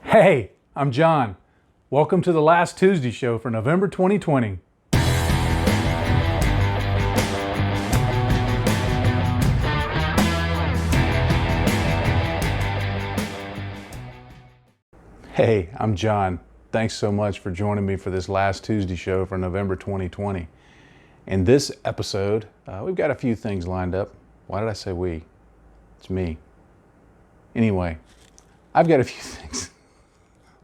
Hey, I'm John. Welcome to the Last Tuesday show for November 2020. Hey, I'm John. Thanks so much for joining me for this Last Tuesday show for November 2020. In this episode, we've got a few things lined up. Why did I say we? It's me. Anyway, I've got a few things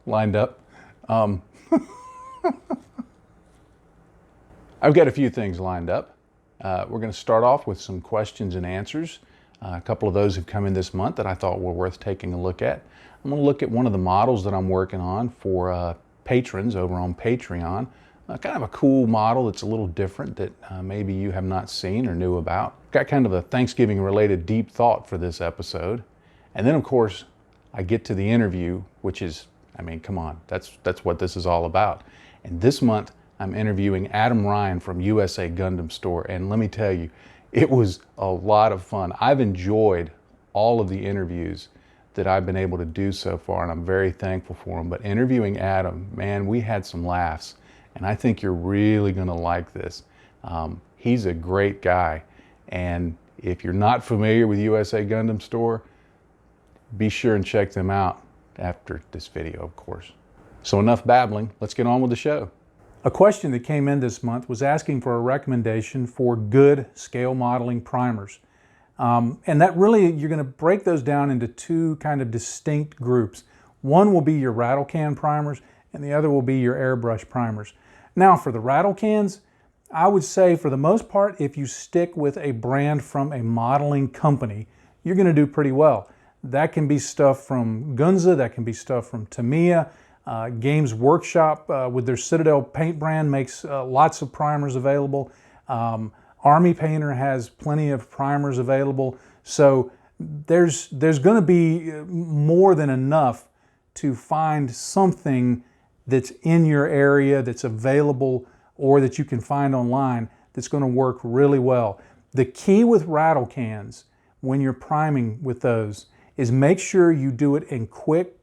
lined up. I've got a few things lined up. We're going to start off with some questions and answers. A couple of those have come in this month that I thought were worth taking a look at. I'm going to look at one of the models that I'm working on for patrons over on Patreon. Kind of a cool model that's a little different that maybe you have not seen or knew about. Got kind of a Thanksgiving related deep thought for this episode. And then of course, I get to the interview, which is, I mean, come on, that's what this is all about. And this month, I'm interviewing Adam Ryan from USA Gundam Store. And let me tell you, it was a lot of fun. I've enjoyed all of the interviews that I've been able to do so far, and I'm very thankful for them. But interviewing Adam, man, we had some laughs. And I think you're really gonna like this. He's a great guy. And if you're not familiar with USA Gundam Store, be sure and check them out after this video, of course. So enough babbling, let's get on with the show. A question that came in this month was asking for a recommendation for good scale modeling primers. And that really, you're gonna break those down into two kind of distinct groups. One will be your rattle can primers, and the other will be your airbrush primers. Now for the rattle cans, I would say for the most part, if you stick with a brand from a modeling company, you're gonna do pretty well. That can be stuff from Gunza, that can be stuff from Tamiya. Games Workshop with their Citadel paint brand makes lots of primers available. Army Painter has plenty of primers available. So there's gonna be more than enough to find something that's in your area, that's available, or that you can find online that's gonna work really well. The key with rattle cans, when you're priming with those, is make sure you do it in quick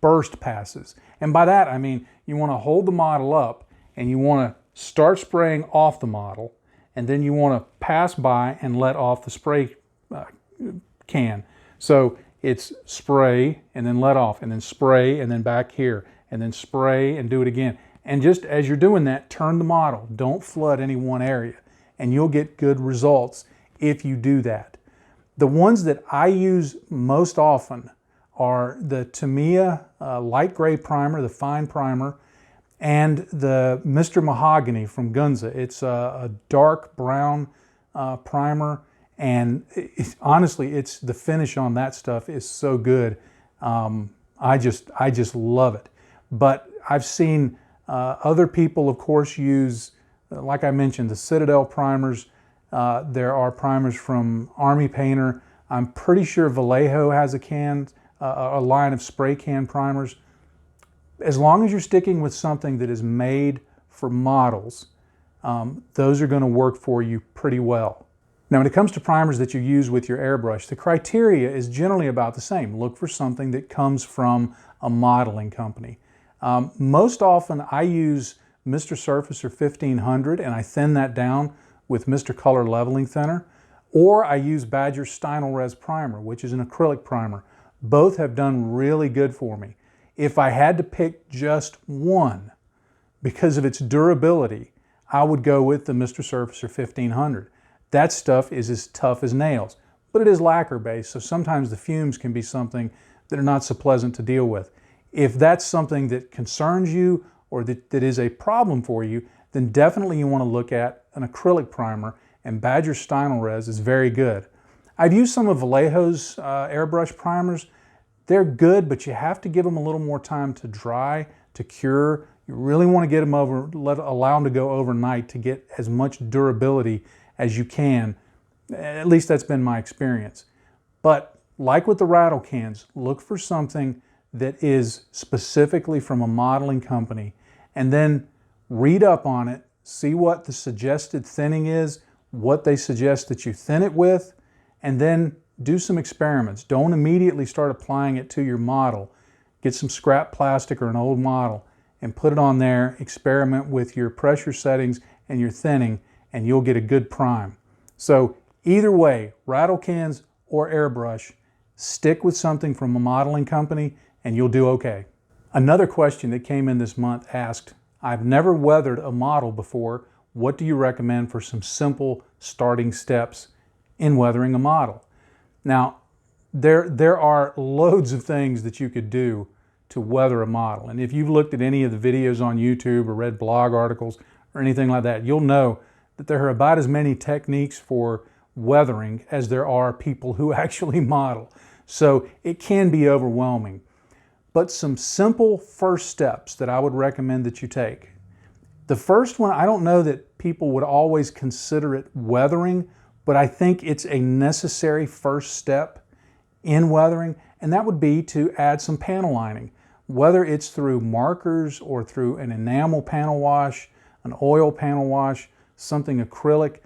burst passes. And by that, I mean, you wanna hold the model up and you wanna start spraying off the model, and then you wanna pass by and let off the spray can. So it's spray and then let off, and then spray and then back here, and then spray and do it again. And just as you're doing that, turn the model. Don't flood any one area, and you'll get good results if you do that. The ones that I use most often are the Tamiya light gray primer, the fine primer, and the Mr. Mahogany from Gunza. It's a dark brown primer, and honestly, it's the finish on that stuff is so good. I just love it. But I've seen other people, of course, use, like I mentioned, the Citadel primers. There are primers from Army Painter. I'm pretty sure Vallejo has a line of spray can primers. As long as you're sticking with something that is made for models, those are going to work for you pretty well. Now, when it comes to primers that you use with your airbrush, the criteria is generally about the same. Look for something that comes from a modeling company. Most often I use Mr. Surfacer 1500 and I thin that down with Mr. Color Leveling Thinner, or I use Badger Stynylrez Primer, which is an acrylic primer. Both have done really good for me. If I had to pick just one, because of its durability, I would go with the Mr. Surfacer 1500. That stuff is as tough as nails, but it is lacquer based, so sometimes the fumes can be something that are not so pleasant to deal with. If that's something that concerns you or that is a problem for you, then definitely you want to look at an acrylic primer, and Badger Stynylrez is very good. I've used some of Vallejo's airbrush primers. They're good, but you have to give them a little more time to dry, to cure. You really want to get them allow them to go overnight to get as much durability as you can. At least that's been my experience. But like with the rattle cans, look for something that is specifically from a modeling company, and then read up on it, see what the suggested thinning is, what they suggest that you thin it with, and then do some experiments. Don't immediately start applying it to your model. Get some scrap plastic or an old model and put it on there, experiment with your pressure settings and your thinning, and you'll get a good prime. So either way, rattle cans or airbrush, stick with something from a modeling company and you'll do okay. Another question that came in this month asked, I've never weathered a model before. What do you recommend for some simple starting steps in weathering a model? Now, there are loads of things that you could do to weather a model. And if you've looked at any of the videos on YouTube or read blog articles or anything like that, you'll know that there are about as many techniques for weathering as there are people who actually model. So it can be overwhelming. But some simple first steps that I would recommend that you take. The first one, I don't know that people would always consider it weathering, but I think it's a necessary first step in weathering, and that would be to add some panel lining. Whether it's through markers or through an enamel panel wash, an oil panel wash, something acrylic,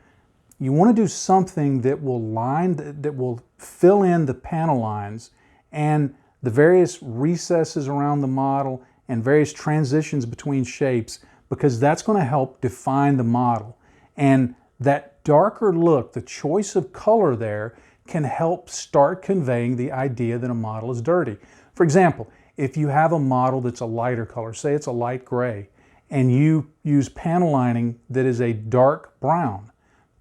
you want to do something that will fill in the panel lines and the various recesses around the model and various transitions between shapes, because that's going to help define the model. And that darker look, the choice of color there, can help start conveying the idea that a model is dirty. For example, if you have a model that's a lighter color, say it's a light gray, and you use panel lining that is a dark brown,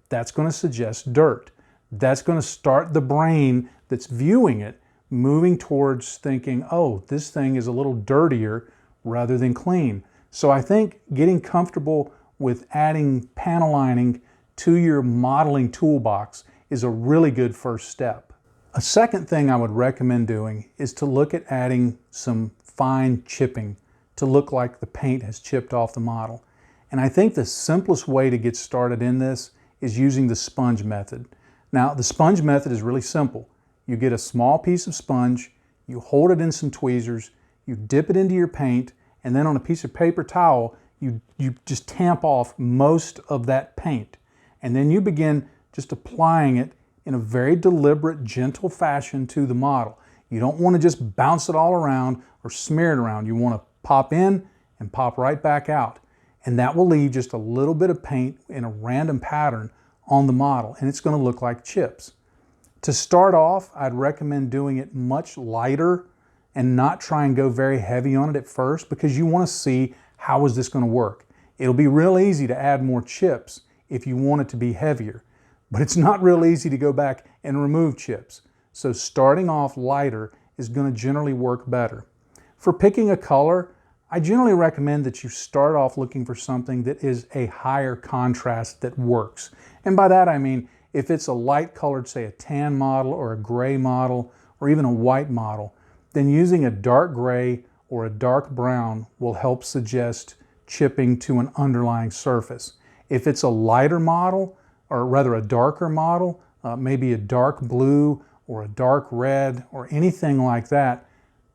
that's going to suggest dirt. That's going to start the brain that's viewing it moving towards thinking, oh, this thing is a little dirtier rather than clean. So I think getting comfortable with adding panel lining to your modeling toolbox is a really good first step. A second thing I would recommend doing is to look at adding some fine chipping to look like the paint has chipped off the model. And I think the simplest way to get started in this is using the sponge method. Now, the sponge method is really simple. You get a small piece of sponge, you hold it in some tweezers, you dip it into your paint, and then on a piece of paper towel, you just tamp off most of that paint. And then you begin just applying it in a very deliberate, gentle fashion to the model. You don't want to just bounce it all around or smear it around. You want to pop in and pop right back out. And that will leave just a little bit of paint in a random pattern on the model, and it's going to look like chips. To start off, I'd recommend doing it much lighter and not try and go very heavy on it at first, because you want to see how is this going to work. It'll be real easy to add more chips if you want it to be heavier, but it's not real easy to go back and remove chips. So starting off lighter is going to generally work better. For picking a color, I generally recommend that you start off looking for something that is a higher contrast that works. And by that I mean, if it's a light colored, say a tan model or a gray model or even a white model, then using a dark gray or a dark brown will help suggest chipping to an underlying surface. If it's a lighter model, or rather a darker model, maybe a dark blue or a dark red or anything like that,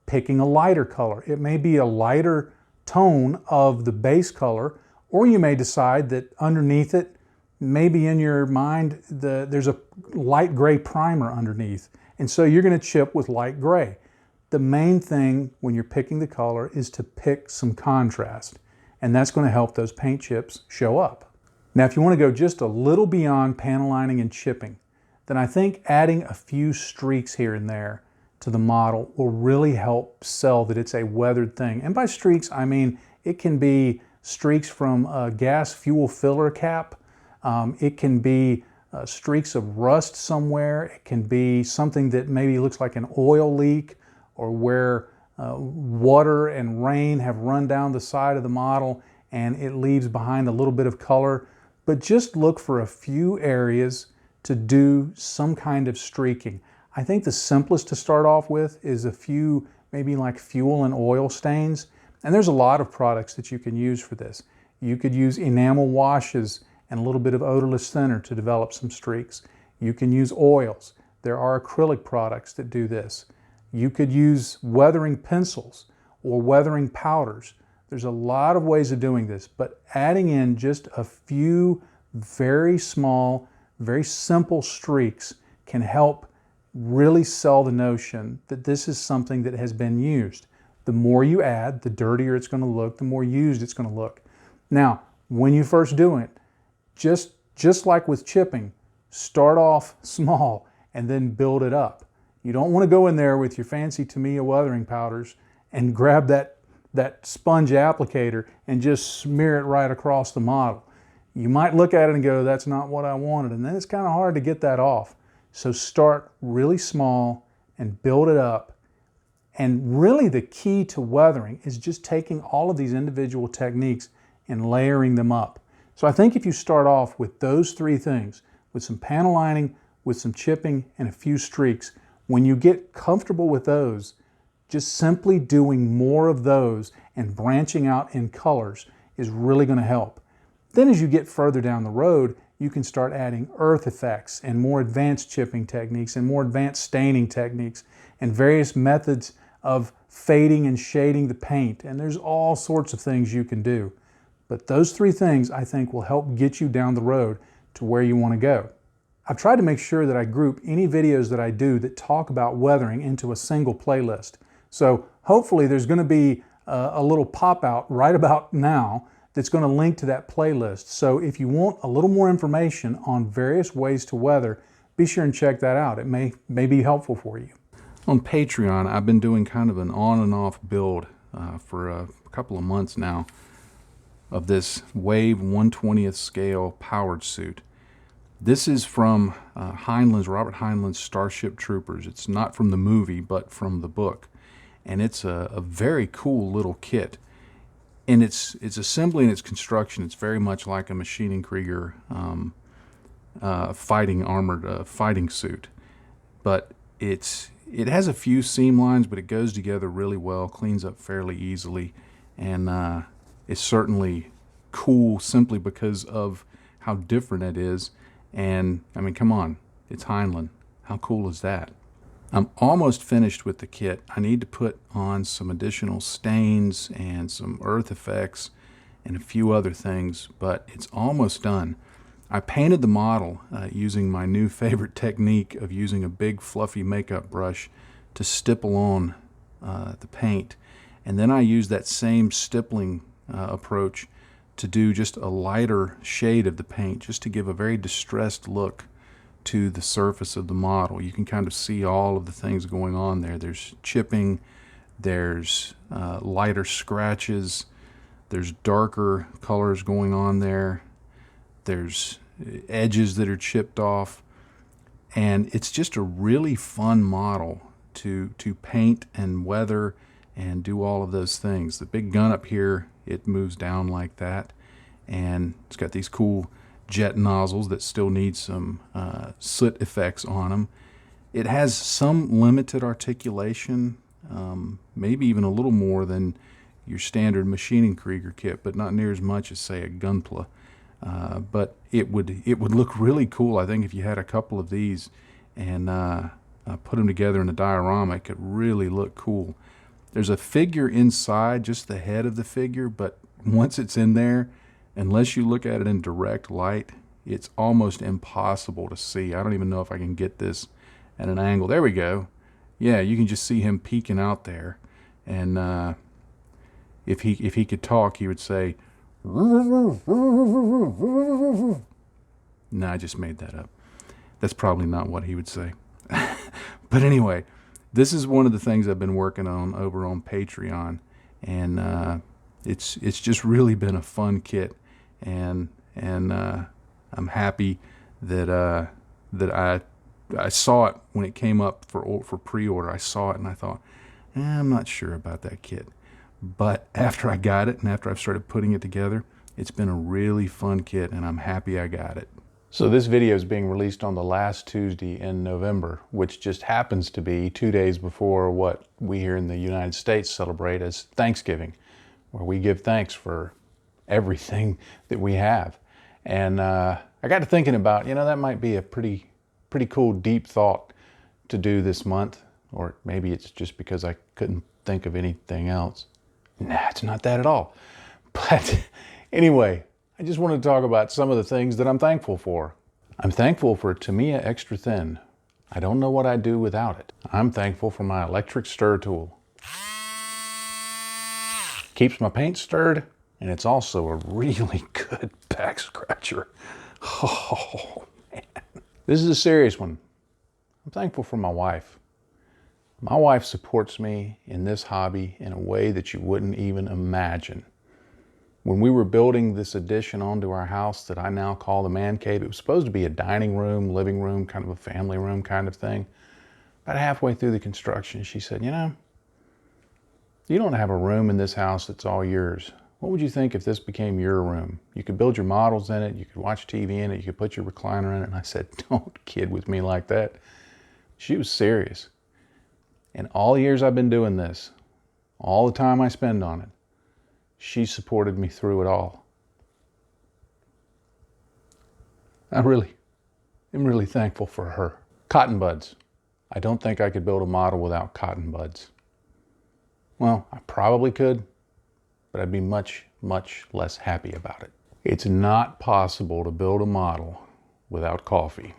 picking a lighter color. It may be a lighter tone of the base color, or you may decide that underneath it, maybe in your mind, there's a light gray primer underneath. And so you're going to chip with light gray. The main thing when you're picking the color is to pick some contrast, and that's going to help those paint chips show up. Now, if you want to go just a little beyond panel lining and chipping, then I think adding a few streaks here and there to the model will really help sell that it's a weathered thing. And by streaks, I mean it can be streaks from a gas fuel filler cap. It can be streaks of rust somewhere. It can be something that maybe looks like an oil leak, or where water and rain have run down the side of the model and it leaves behind a little bit of color. But just look for a few areas to do some kind of streaking. I think the simplest to start off with is a few, maybe like fuel and oil stains. And there's a lot of products that you can use for this. You could use enamel washes and a little bit of odorless thinner to develop some streaks. You can use oils. There are acrylic products that do this. You could use weathering pencils or weathering powders. There's a lot of ways of doing this, but adding in just a few very small, very simple streaks can help really sell the notion that this is something that has been used. The more you add, the dirtier it's going to look, the more used it's going to look. Now, when you first do it, just like with chipping, start off small and then build it up. You don't want to go in there with your fancy Tamiya weathering powders and grab that sponge applicator and just smear it right across the model. You might look at it and go, that's not what I wanted, and then it's kind of hard to get that off. So start really small and build it up. And really the key to weathering is just taking all of these individual techniques and layering them up. So I think if you start off with those three things, with some panel lining, with some chipping, and a few streaks, when you get comfortable with those, just simply doing more of those and branching out in colors is really going to help. Then as you get further down the road, you can start adding earth effects and more advanced chipping techniques and more advanced staining techniques and various methods of fading and shading the paint. And there's all sorts of things you can do. But those three things I think will help get you down the road to where you want to go. I've tried to make sure that I group any videos that I do that talk about weathering into a single playlist. So hopefully there's going to be a little pop out right about now that's going to link to that playlist. So if you want a little more information on various ways to weather, be sure and check that out. It may be helpful for you. On Patreon, I've been doing kind of an on and off build for a couple of months now of this Wave 1/20th scale powered suit. This is from Robert Heinlein's Starship Troopers. It's not from the movie, but from the book. And it's a very cool little kit. In its assembly and its construction, it's very much like a Maschinen Krieger armored fighting suit. But it has a few seam lines, but it goes together really well, cleans up fairly easily, and it's certainly cool simply because of how different it is. And I mean, come on, it's Heinlein. How cool is that? I'm almost finished with the kit. I need to put on some additional stains and some earth effects and a few other things, but it's almost done. I painted the model using my new favorite technique of using a big fluffy makeup brush to stipple on the paint. And then I used that same stippling approach to do just a lighter shade of the paint, just to give a very distressed look to the surface of the model. You can kind of see all of the things going on there. There's chipping, there's lighter scratches, there's darker colors going on there, there's edges that are chipped off, and it's just a really fun model to paint and weather and do all of those things. The big gun up here, it moves down like that, and it's got these cool jet nozzles that still need some soot effects on them. It has some limited articulation, maybe even a little more than your standard Maschinen Krieger kit, but not near as much as, say, a Gunpla. But it would look really cool, I think, if you had a couple of these and put them together in a diorama. It could really look cool. There's a figure inside, just the head of the figure, but once it's in there, unless you look at it in direct light, it's almost impossible to see. I don't even know if I can get this at an angle. There we go. Yeah, you can just see him peeking out there. And if he could talk, he would say, no, I just made that up. That's probably not what he would say. But anyway, this is one of the things I've been working on over on Patreon, and it's just really been a fun kit, and I'm happy that I saw it when it came up for pre-order. I saw it and I thought, I'm not sure about that kit. But after I got it and after I've started putting it together, it's been a really fun kit, and I'm happy I got it. So this video is being released on the last Tuesday in November, which just happens to be 2 days before what we here in the United States celebrate as Thanksgiving, where we give thanks for everything that we have. And I got to thinking about, that might be a pretty cool, deep thought to do this month, or maybe it's just because I couldn't think of anything else. Nah, it's not that at all. But anyway, I just want to talk about some of the things that I'm thankful for. I'm thankful for Tamiya Extra Thin. I don't know what I'd do without it. I'm thankful for my electric stir tool. keeps my paint stirred, and it's also a really good back scratcher. Oh, man. This is a serious one. I'm thankful for my wife. My wife supports me in this hobby in a way that you wouldn't even imagine. When we were building this addition onto our house that I now call the man cave, it was supposed to be a dining room, living room, kind of a family room kind of thing. About halfway through the construction, she said, you know, you don't have a room in this house that's all yours. What would you think if this became your room? You could build your models in it, you could watch TV in it, you could put your recliner in it. And I said, don't kid with me like that. She was serious. And all the years I've been doing this, all the time I spend on it, she supported me through it all. I'm really thankful for her. Cotton buds. I don't think I could build a model without cotton buds. Well, I probably could, but I'd be much, much less happy about it. It's not possible to build a model without coffee.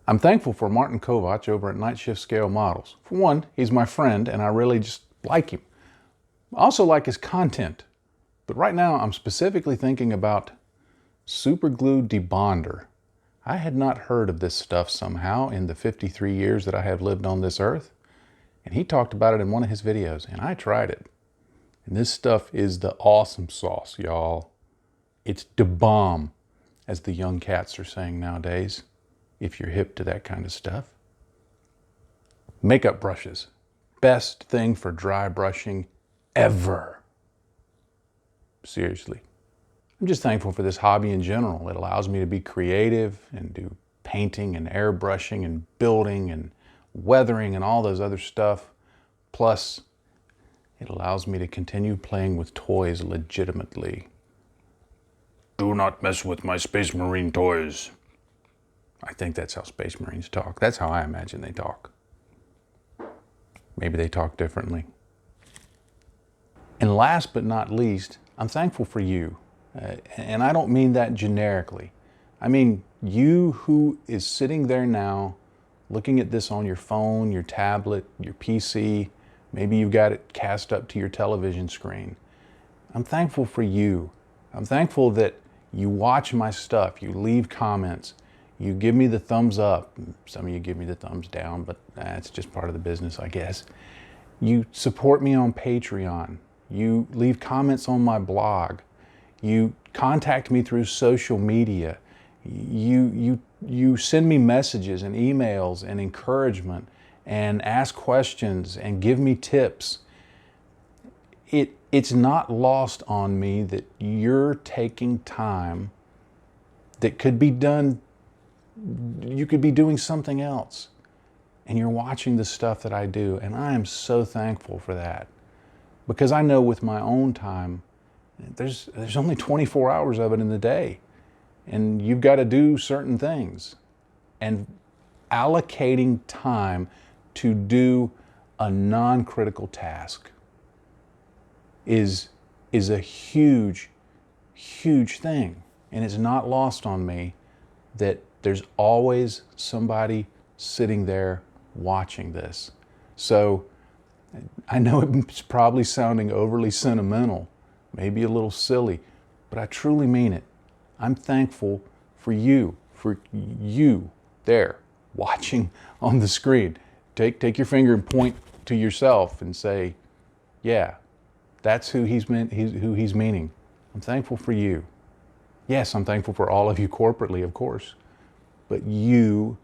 I'm thankful for Martin Kovac over at Night Shift Scale Models. For one, he's my friend and I really just like him. I also like his content. But right now I'm specifically thinking about super glue debonder. I had not heard of this stuff somehow in the 53 years that I have lived on this earth. And he talked about it in one of his videos and I tried it. And this stuff is the awesome sauce, y'all. It's da bomb, as the young cats are saying nowadays, if you're hip to that kind of stuff. Makeup brushes. Best thing for dry brushing ever. Seriously. I'm just thankful for this hobby in general. It allows me to be creative and do painting and airbrushing and building and weathering and all those other stuff. Plus, it allows me to continue playing with toys legitimately. Do not mess with my Space Marine toys. I think that's how Space Marines talk. That's how I imagine they talk. Maybe they talk differently. And last but not least, I'm thankful for you. And I don't mean that generically. I mean you who is sitting there now looking at this on your phone, your tablet, your PC. Maybe you've got it cast up to your television screen. I'm thankful for you. I'm thankful that you watch my stuff, you leave comments, you give me the thumbs up. Some of you give me the thumbs down, but that's just part of the business, I guess. You support me on Patreon. You leave comments on my blog. You contact me through social media. You send me messages and emails and encouragement and ask questions and give me tips. It's not lost on me that you're taking time that could be done. You could be doing something else and you're watching the stuff that I do, and I am so thankful for that, because I know with my own time there's only 24 hours of it in the day and you've got to do certain things, and allocating time to do a non-critical task is a huge thing, and it's not lost on me that there's always somebody sitting there watching this. So I know it's probably sounding overly sentimental, maybe a little silly, but I truly mean it. I'm thankful for you there watching on the screen. Take your finger and point to yourself and say, yeah, that's who he's meaning. I'm thankful for you. Yes, I'm thankful for all of you corporately, of course. But you,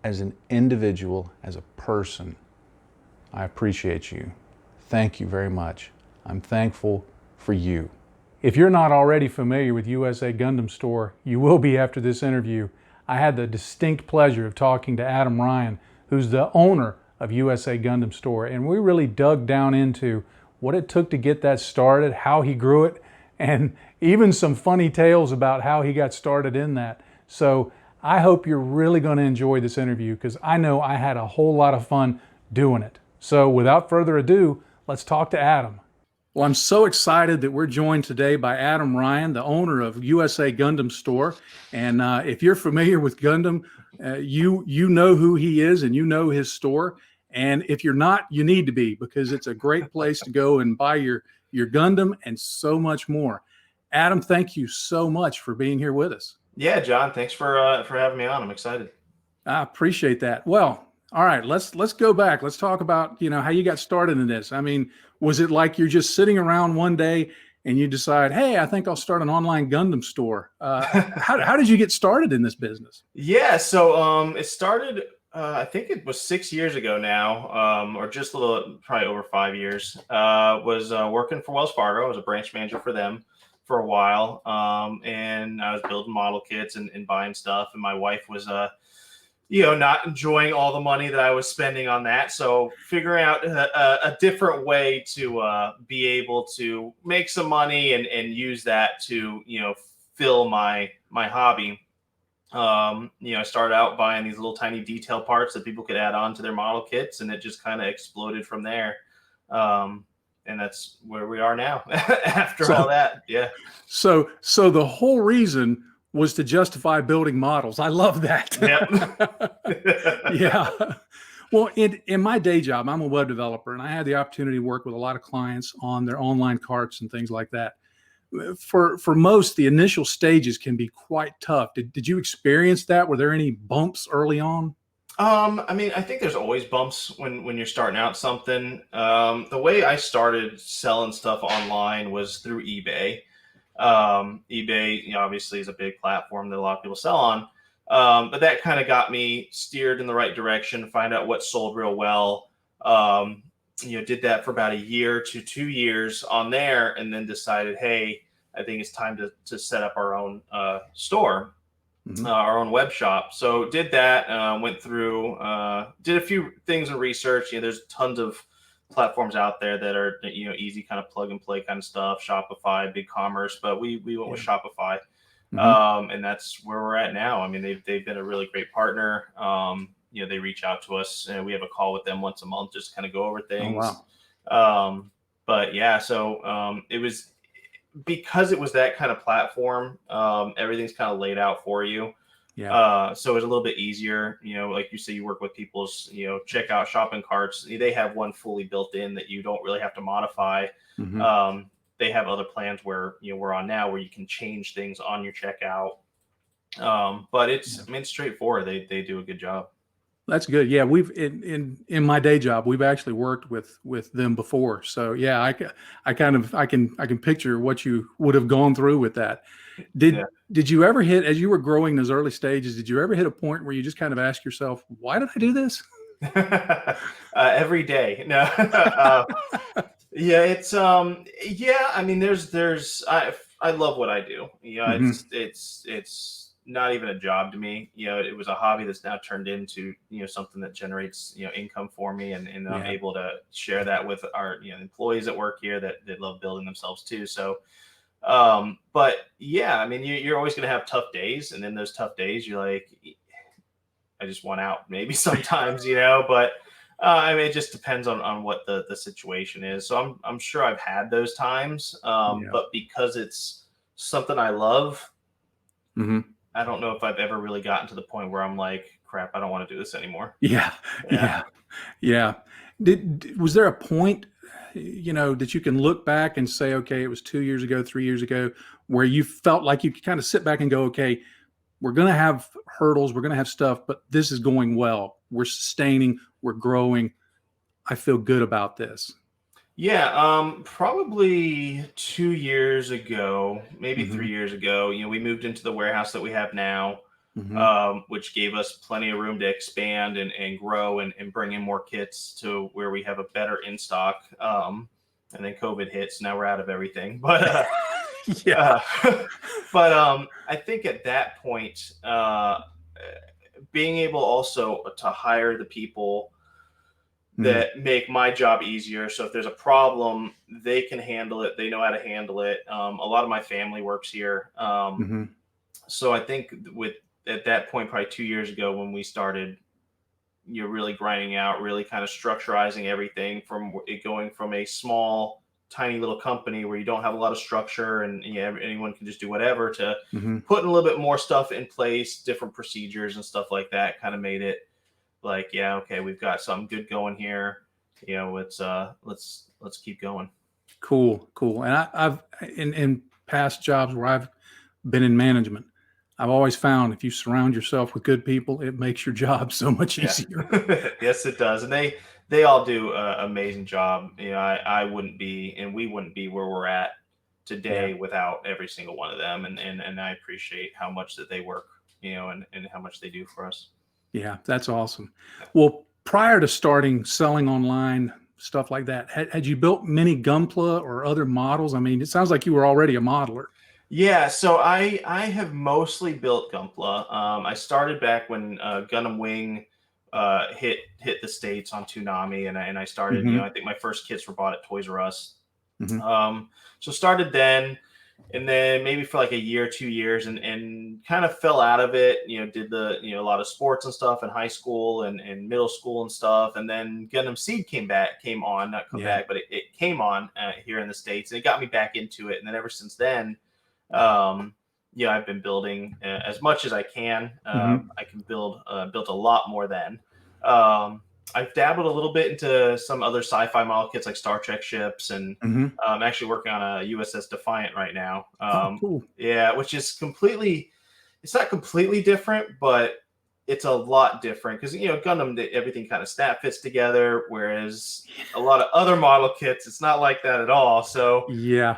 as an individual, as a person, I appreciate you. Thank you very much. I'm thankful for you. If you're not already familiar with USA Gundam Store, you will be after this interview. I had the distinct pleasure of talking to Adam Ryan, who's the owner of USA Gundam Store, and we really dug down into what it took to get that started, how he grew it, and even some funny tales about how he got started in that. So I hope you're really going to enjoy this interview, because I know I had a whole lot of fun doing it. So without further ado, let's talk to Adam. Well, I'm so excited that we're joined today by Adam Ryan, the owner of USA Gundam Store. And if you're familiar with Gundam, You know who he is and you know his store. And if you're not, you need to be, because it's a great place to go and buy your Gundam and so much more. Adam, thank you so much for being here with us. Yeah, John, thanks for having me on. I'm excited. I appreciate that. Well, all right, let's go back. Let's talk about, how you got started in this. I mean, was it like you're just sitting around one day and you decide, hey, I think I'll start an online Gundam store? How did you get started in this business? Yeah, so it started. I think it was 6 years ago now, or just a little, probably over 5 years. Was working for Wells Fargo. I was a branch manager for them for a while, and I was building model kits and buying stuff. And my wife was not enjoying all the money that I was spending on that. So figuring out a different way to be able to make some money and use that to, fill my hobby. I started out buying these little tiny detail parts that people could add on to their model kits, and it just kind of exploded from there. And that's where we are now after all that. Yeah. So the whole reason was to justify building models. I love that. Yep. Yeah. Well, in my day job, I'm a web developer, and I had the opportunity to work with a lot of clients on their online carts and things like that. For most, the initial stages can be quite tough. Did you experience that? Were there any bumps early on? I mean, I think there's always bumps when you're starting out something. The way I started selling stuff online was through eBay. eBay, obviously, is a big platform that a lot of people sell on. But that kind of got me steered in the right direction, find out what sold real well. Did that for about a year to 2 years on there, and then decided, hey, I think it's time to set up our own store, our own web shop. So did that, went through, did a few things in research. There's tons of platforms out there that are, easy kind of plug and play kind of stuff, Shopify, BigCommerce, but we went with Shopify. And that's where we're at now. I mean, they've been a really great partner. They reach out to us, and we have a call with them once a month, just kind of go over things. Oh, wow. But yeah, so it was because it was that kind of platform. Everything's kind of laid out for you. Yeah. So it's a little bit easier. Like you say, you work with people's, checkout shopping carts. They have one fully built in that you don't really have to modify. They have other plans where, we're on now, where you can change things on your checkout. But it's straightforward. They do a good job. That's good. Yeah, we've in my day job, we've actually worked with them before. So yeah, I can picture what you would have gone through with that. Did you ever hit, as you were growing those early stages, did you ever hit a point where you just kind of ask yourself, why did I do this? Every day. No. Yeah, it's I mean, I love what I do. It's not even a job to me. It was a hobby that's now turned into, something that generates, income for me, and I'm able to share that with our, employees that work here that love building themselves too. So, but yeah, I mean, you're always going to have tough days, and in those tough days, you're like, I just want out maybe sometimes, but I mean, it just depends on what the situation is. So I'm sure I've had those times, but because it's something I love, I don't know if I've ever really gotten to the point where I'm like, crap, I don't want to do this anymore. Yeah. Was there a point, that you can look back and say, okay, it was 2 years ago, 3 years ago, where you felt like you could kind of sit back and go, okay, we're going to have hurdles, we're going to have stuff, but this is going well. We're sustaining, we're growing. I feel good about this. Yeah, probably 2 years ago, maybe 3 years ago, we moved into the warehouse that we have now, which gave us plenty of room to expand and grow and bring in more kits to where we have a better in stock. And then COVID hit, so now we're out of everything. But I think at that point, being able also to hire the people that make my job easier. So if there's a problem, they can handle it. They know how to handle it. A lot of my family works here. So I think at that point, probably 2 years ago, when we started, really grinding out, really kind of structurizing everything from it going from a small tiny little company where you don't have a lot of structure and anyone can just do whatever, to Mm-hmm. putting a little bit more stuff in place, different procedures and stuff like that, kind of made it like, yeah, okay, we've got something good going here. Let's keep going. Cool, cool. And I've in past jobs where I've been in management, I've always found if you surround yourself with good people, it makes your job so much Yeah. easier. Yes, it does. And they all do an amazing job. I wouldn't be, and we wouldn't be where we're at today Yeah. without every single one of them. And I appreciate how much that they work, and how much they do for us. Yeah, that's awesome. Well, prior to starting selling online, stuff like that, had you built many Gunpla or other models? I mean, it sounds like you were already a modeler. Yeah, so I have mostly built Gunpla. I started back when Gundam Wing hit the States on Toonami, and I started. Mm-hmm. I think my first kits were bought at Toys R Us. Mm-hmm. So started then, and then maybe for like a year, 2 years, and kind of fell out of it. Did a lot of sports and stuff in high school and middle school and stuff, and then Gundam Seed came on, not come Yeah. back, but it came on here in the States, and it got me back into it. And then ever since then, I've been building as much as I can. I can built a lot more then. I've dabbled a little bit into some other sci-fi model kits like Star Trek ships, and Mm-hmm. I'm actually working on a USS Defiant right now. Oh, cool. Yeah, which is it's not completely different, but it's a lot different because Gundam, everything kind of snap fits together, whereas a lot of other model kits, it's not like that at all. So Yeah.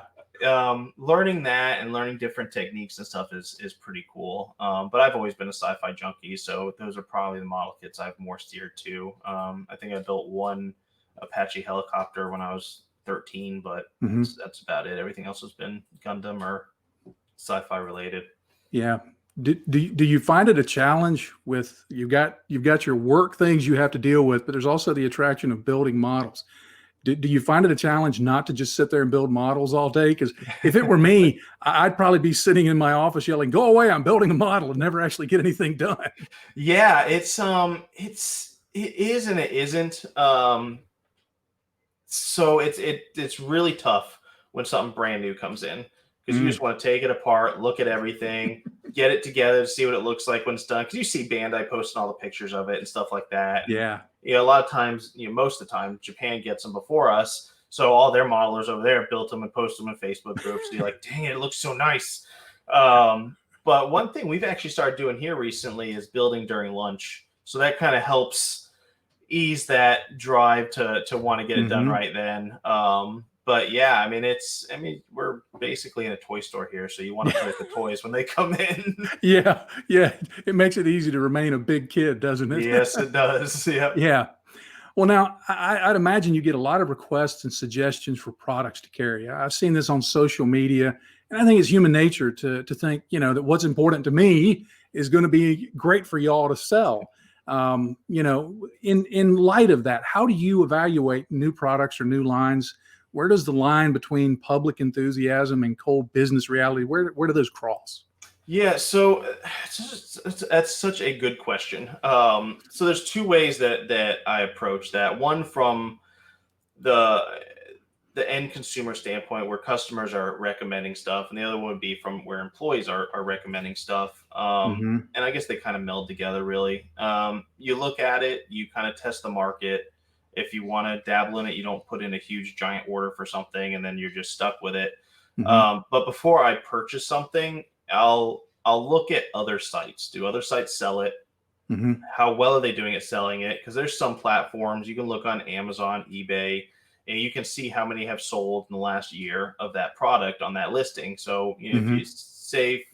learning that and learning different techniques and stuff is pretty cool. But I've always been a sci-fi junkie, so those are probably the model kits I've more steered to. I think I built one Apache helicopter when I was 13, but Mm-hmm. that's about it. Everything else has been Gundam or sci-fi related. Yeah. Do you find it a challenge with you've got your work things you have to deal with, but there's also the attraction of building models. Do you find it a challenge not to just sit there and build models all day? Because if it were me, I'd probably be sitting in my office yelling, "Go away! I'm building a model," and never actually get anything done. Yeah, it is and it isn't. So it's really tough when something brand new comes in, because you just want to take it apart, look at everything, get it together, see what it looks like when it's done. Because you see Bandai posting all the pictures of it and stuff like that. And, Yeah. a lot of times, most of the time, Japan gets them before us. So all their modelers over there built them and posted them in Facebook groups. So you're like, dang it looks so nice. But one thing we've actually started doing here recently is building during lunch. So that kind of helps ease that drive to want to get it done right then. But yeah, I mean, we're basically in a toy store here, so you want to play with the toys when they come in. Yeah. It makes it easy to remain a big kid, doesn't it? Yes, it does. Yep. Yeah. Well, now I'd imagine you get a lot of requests and suggestions for products to carry. I've seen this on social media, and I think it's human nature to think, that what's important to me is going to be great for y'all to sell. In light of that, how do you evaluate new products or new lines? Where does the line between public enthusiasm and cold business reality, where do those cross? Yeah, so that's such a good question. So there's two ways that I approach that. One from the end consumer standpoint, where customers are recommending stuff, and the other one would be from where employees are recommending stuff. And I guess they kind of meld together, really. You look at it, you kind of test the market. If you want to dabble in it, you don't put in a huge giant order for something and then you're just stuck with it. But before I purchase something, I'll look at other sites. Do other sites sell it? How well are they doing at selling it? Because there's some platforms you can look on Amazon, eBay, and you can see how many have sold in the last year of that product on that listing. So if you say,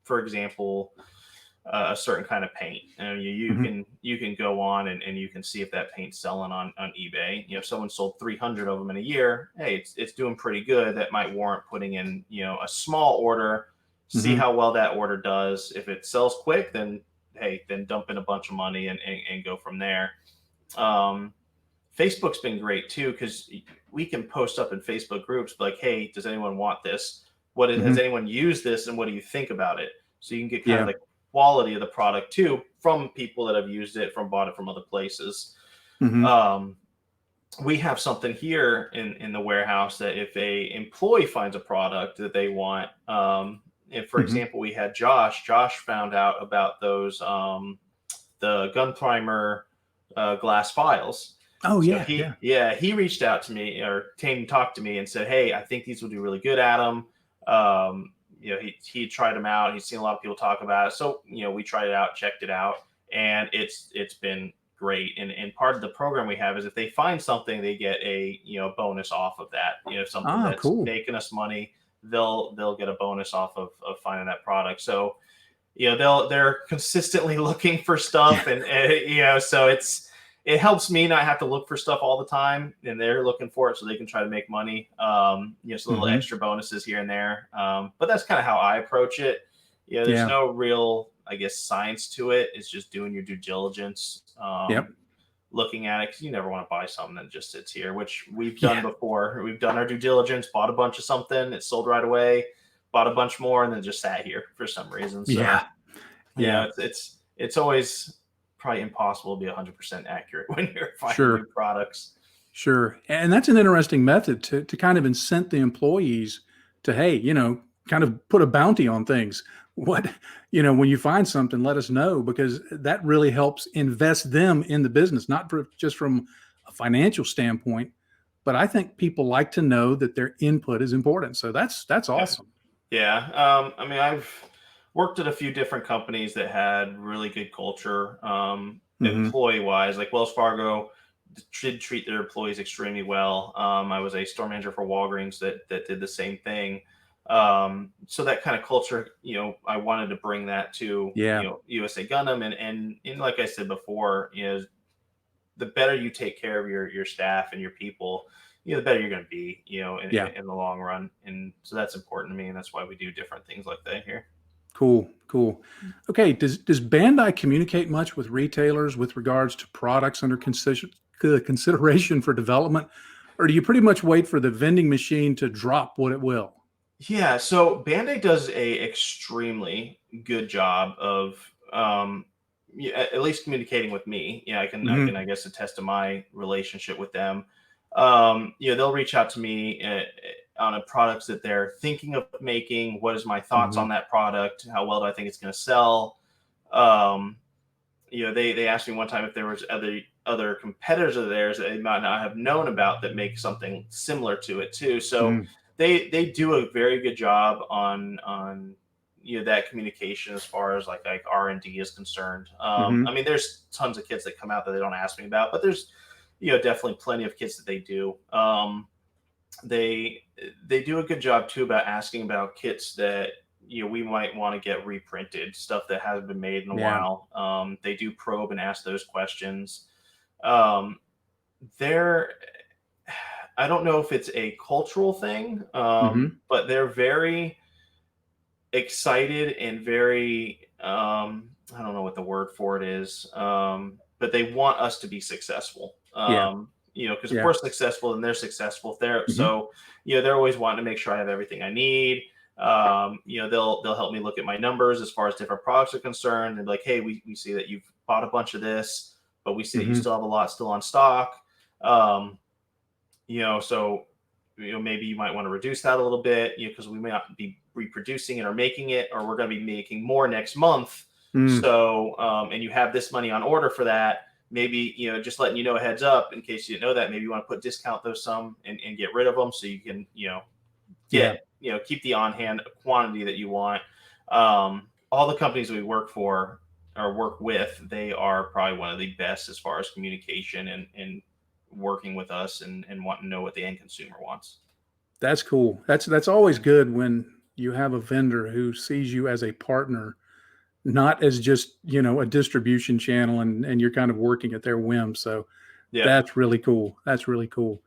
for example, a certain kind of paint, and you can go on and you can see if that paint's selling on eBay. If someone sold 300 of them in a year, hey, it's doing pretty good. That might warrant putting in a small order, see how well that order does. If it sells quick, then hey, then dump in a bunch of money and go from there. Facebook's been great too, because we can post up in Facebook groups like, hey, does anyone want this? Has anyone used this, and what do you think about it? So you can get kind of the quality of the product too from people that have used it, bought it from other places. we have something here in the warehouse that if a employee finds a product that they want, if for Hmm. example we had Josh found out about those the gun primer glass files. Oh So yeah, yeah, he reached out to me or came and talked to me and said, "Hey, I think these will do really good at them." He tried them out. He's seen a lot of people talk about it. So we tried it out, checked it out, and it's been great. And part of the program we have is if they find something, they get a bonus off of that. Something ah, that's cool, making us money, they'll get a bonus off of finding that product. So they're consistently looking for stuff, and so it helps me not have to look for stuff all the time, and they're looking for it so they can try to make money. So little hmm, extra bonuses here and there. But that's kind of how I approach it. There's yeah, no real, I guess, science to it. It's just doing your due diligence, yep, looking at it, because you never want to buy something that just sits here, which we've done yeah, before. We've done our due diligence, bought a bunch of something, it sold right away, bought a bunch more, and then just sat here for some reason. So yeah, yeah, it's always probably impossible to be 100% accurate when you're finding new sure. products. Sure. And that's an interesting method to kind of incent the employees to, hey, kind of put a bounty on things. What, when you find something, let us know, because that really helps invest them in the business, not just from a financial standpoint, but I think people like to know that their input is important. So that's Yeah. awesome. Yeah. I mean, I've worked at a few different companies that had really good culture, Hmm. employee wise. Like Wells Fargo did treat their employees extremely well. I was a store manager for Walgreens that did the same thing. So that kind of culture, I wanted to bring that to Yeah. USA Gundam, and like I said before, the better you take care of your staff and your people, the better you're going to be, Yeah. in the long run. And so that's important to me, and that's why we do different things like that here. Cool. Cool. Okay. Does Bandai communicate much with retailers with regards to products under consideration for development, or do you pretty much wait for the vending machine to drop what it will? Yeah, so Band-Aid does a extremely good job of yeah, at least communicating with me. Yeah, I can Hmm. I guess attest to my relationship with them. They'll reach out to me on a products that they're thinking of making. What is my thoughts Hmm. on that product? How well do I think it's going to sell? Um, they asked me one time if there was other competitors of theirs that they might not have known about that make something similar to it too. So Mm. they do a very good job on that communication as far as like R&D is concerned. I Hmm. mean, there's tons of kits that come out that they don't ask me about, but there's definitely plenty of kits that they do. They they do a good job too about asking about kits that we might want to get reprinted, stuff that hasn't been made in a Yeah. while. They do probe and ask those questions. Um, they're I don't know if it's a cultural thing, Hmm. but they're very excited and very I don't know what the word for it is, but they want us to be successful. Yeah. Because if Yeah. we're successful, then they're successful. They're Hmm. so they're always wanting to make sure I have everything I need. They'll help me look at my numbers as far as different products are concerned, and be like, hey, we see that you've bought a bunch of this, but we see that you Hmm. still have a lot still on stock. Um, so maybe you might want to reduce that a little bit, because we may not be reproducing it or making it, or we're going to be making more next month. Mm. So and you have this money on order for that. Maybe just letting you know a heads up in case you didn't know that. Maybe you want to put discount those some and get rid of them so you can Yeah. get keep the on hand quantity that you want. All the companies we work for or work with, they are probably one of the best as far as communication and working with us and wanting to know what the end consumer wants. That's cool. That's always good when you have a vendor who sees you as a partner, not as just, a distribution channel, and you're kind of working at their whim. So Yeah. that's really cool. That's really cool.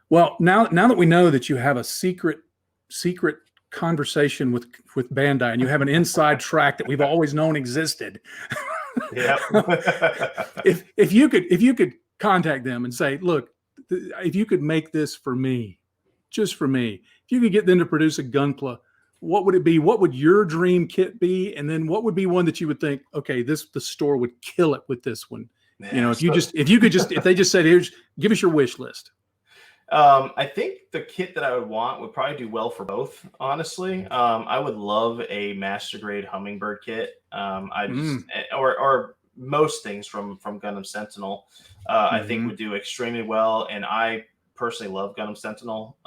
Well, now that we know that you have a secret conversation with Bandai, and you have an inside track that we've always known existed. Yep. if you could contact them and say, look, if you could make this for me, just for me, if you could get them to produce a Gunpla, what would it be? What would your dream kit be? And then what would be one that you would think, okay, the store would kill it with this one? Yeah, If they just said, here's, give us your wish list. I think the kit that I would want would probably do well for both, honestly. I would love a master grade hummingbird kit. Or most things from Gundam Sentinel, I think would do extremely well. And I personally love Gundam Sentinel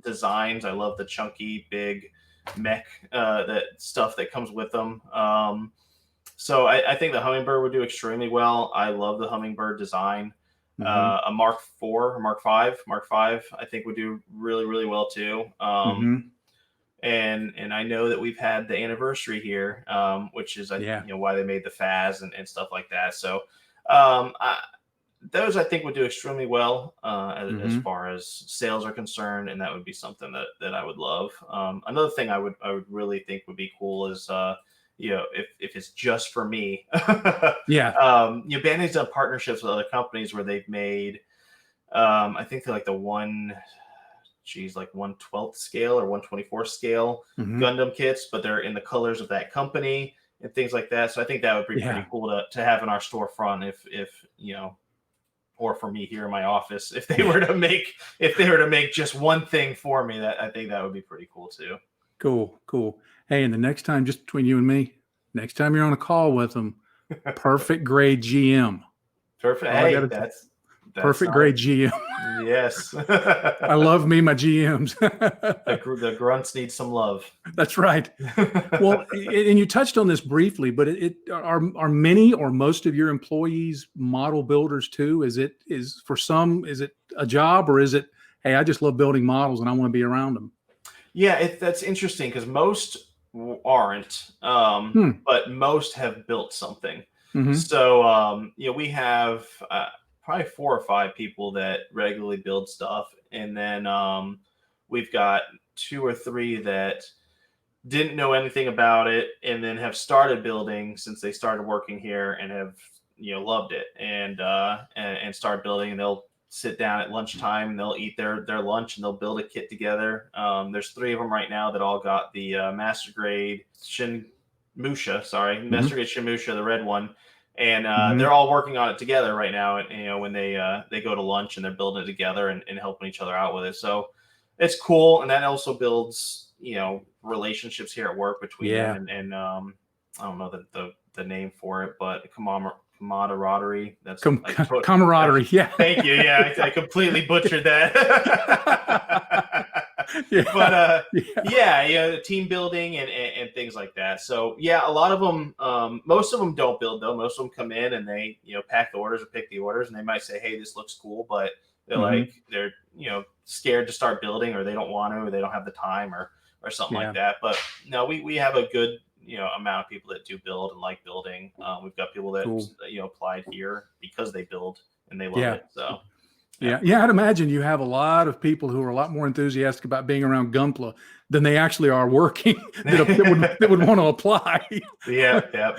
designs. I love the chunky, big mech, that stuff that comes with them. So I think the hummingbird would do extremely well. I love the hummingbird design. A Mark IV or Mark Five, I think would do really, really well too. And I know that we've had the anniversary here, which is why they made the FAS and stuff like that. So those I think would do extremely well as far as sales are concerned, and that would be something that I would love. Another thing I would really think would be cool is if it's just for me, Bandai's done partnerships with other companies where they've made, I think they're like the 1/12 scale or 1/24 scale Gundam kits, but they're in the colors of that company and things like that. So I think that would be pretty cool to have in our storefront if or for me here in my office, if they were to make just one thing for me, that I think that would be pretty cool too. Cool. Hey, and the next time, just between you and me, next time you're on a call with them, perfect grade GM. Perfect. Hey, that's perfect grade GM. Yes. I love me, my GMs. The grunts need some love. That's right. Well, and you touched on this briefly, but are many or most of your employees model builders too? For some, is it a job, or is it, hey, I just love building models and I want to be around them? Yeah, that's interesting because most aren't, but most have built something. So, we have probably 4 or 5 people that regularly build stuff. And then we've got 2 or 3 that didn't know anything about it and then have started building since they started working here and have, loved it and start building. And they'll sit down at lunchtime and they'll eat their lunch and they'll build a kit together. There's 3 of them right now that all got the master grade Master grade Shinmusha, the red one. And they're all working on it together right now. And when they go to lunch and they're building it together and helping each other out with it. So it's cool. And that also builds, relationships here at work between them and I don't know the name for it, but camaraderie. That's camaraderie. Yeah. Thank you. Yeah, I completely butchered that. But team building and things like that. So a lot of them, most of them don't build though. Most of them come in and they pack the orders or pick the orders, and they might say, hey, this looks cool, but they're they're scared to start building, or they don't want to, or they don't have the time or something like that. But no, we have a good amount of people that do build and like building. We've got people that applied here because they build and they love it. So I'd imagine you have a lot of people who are a lot more enthusiastic about being around Gunpla than they actually are working that would want to apply. Yeah.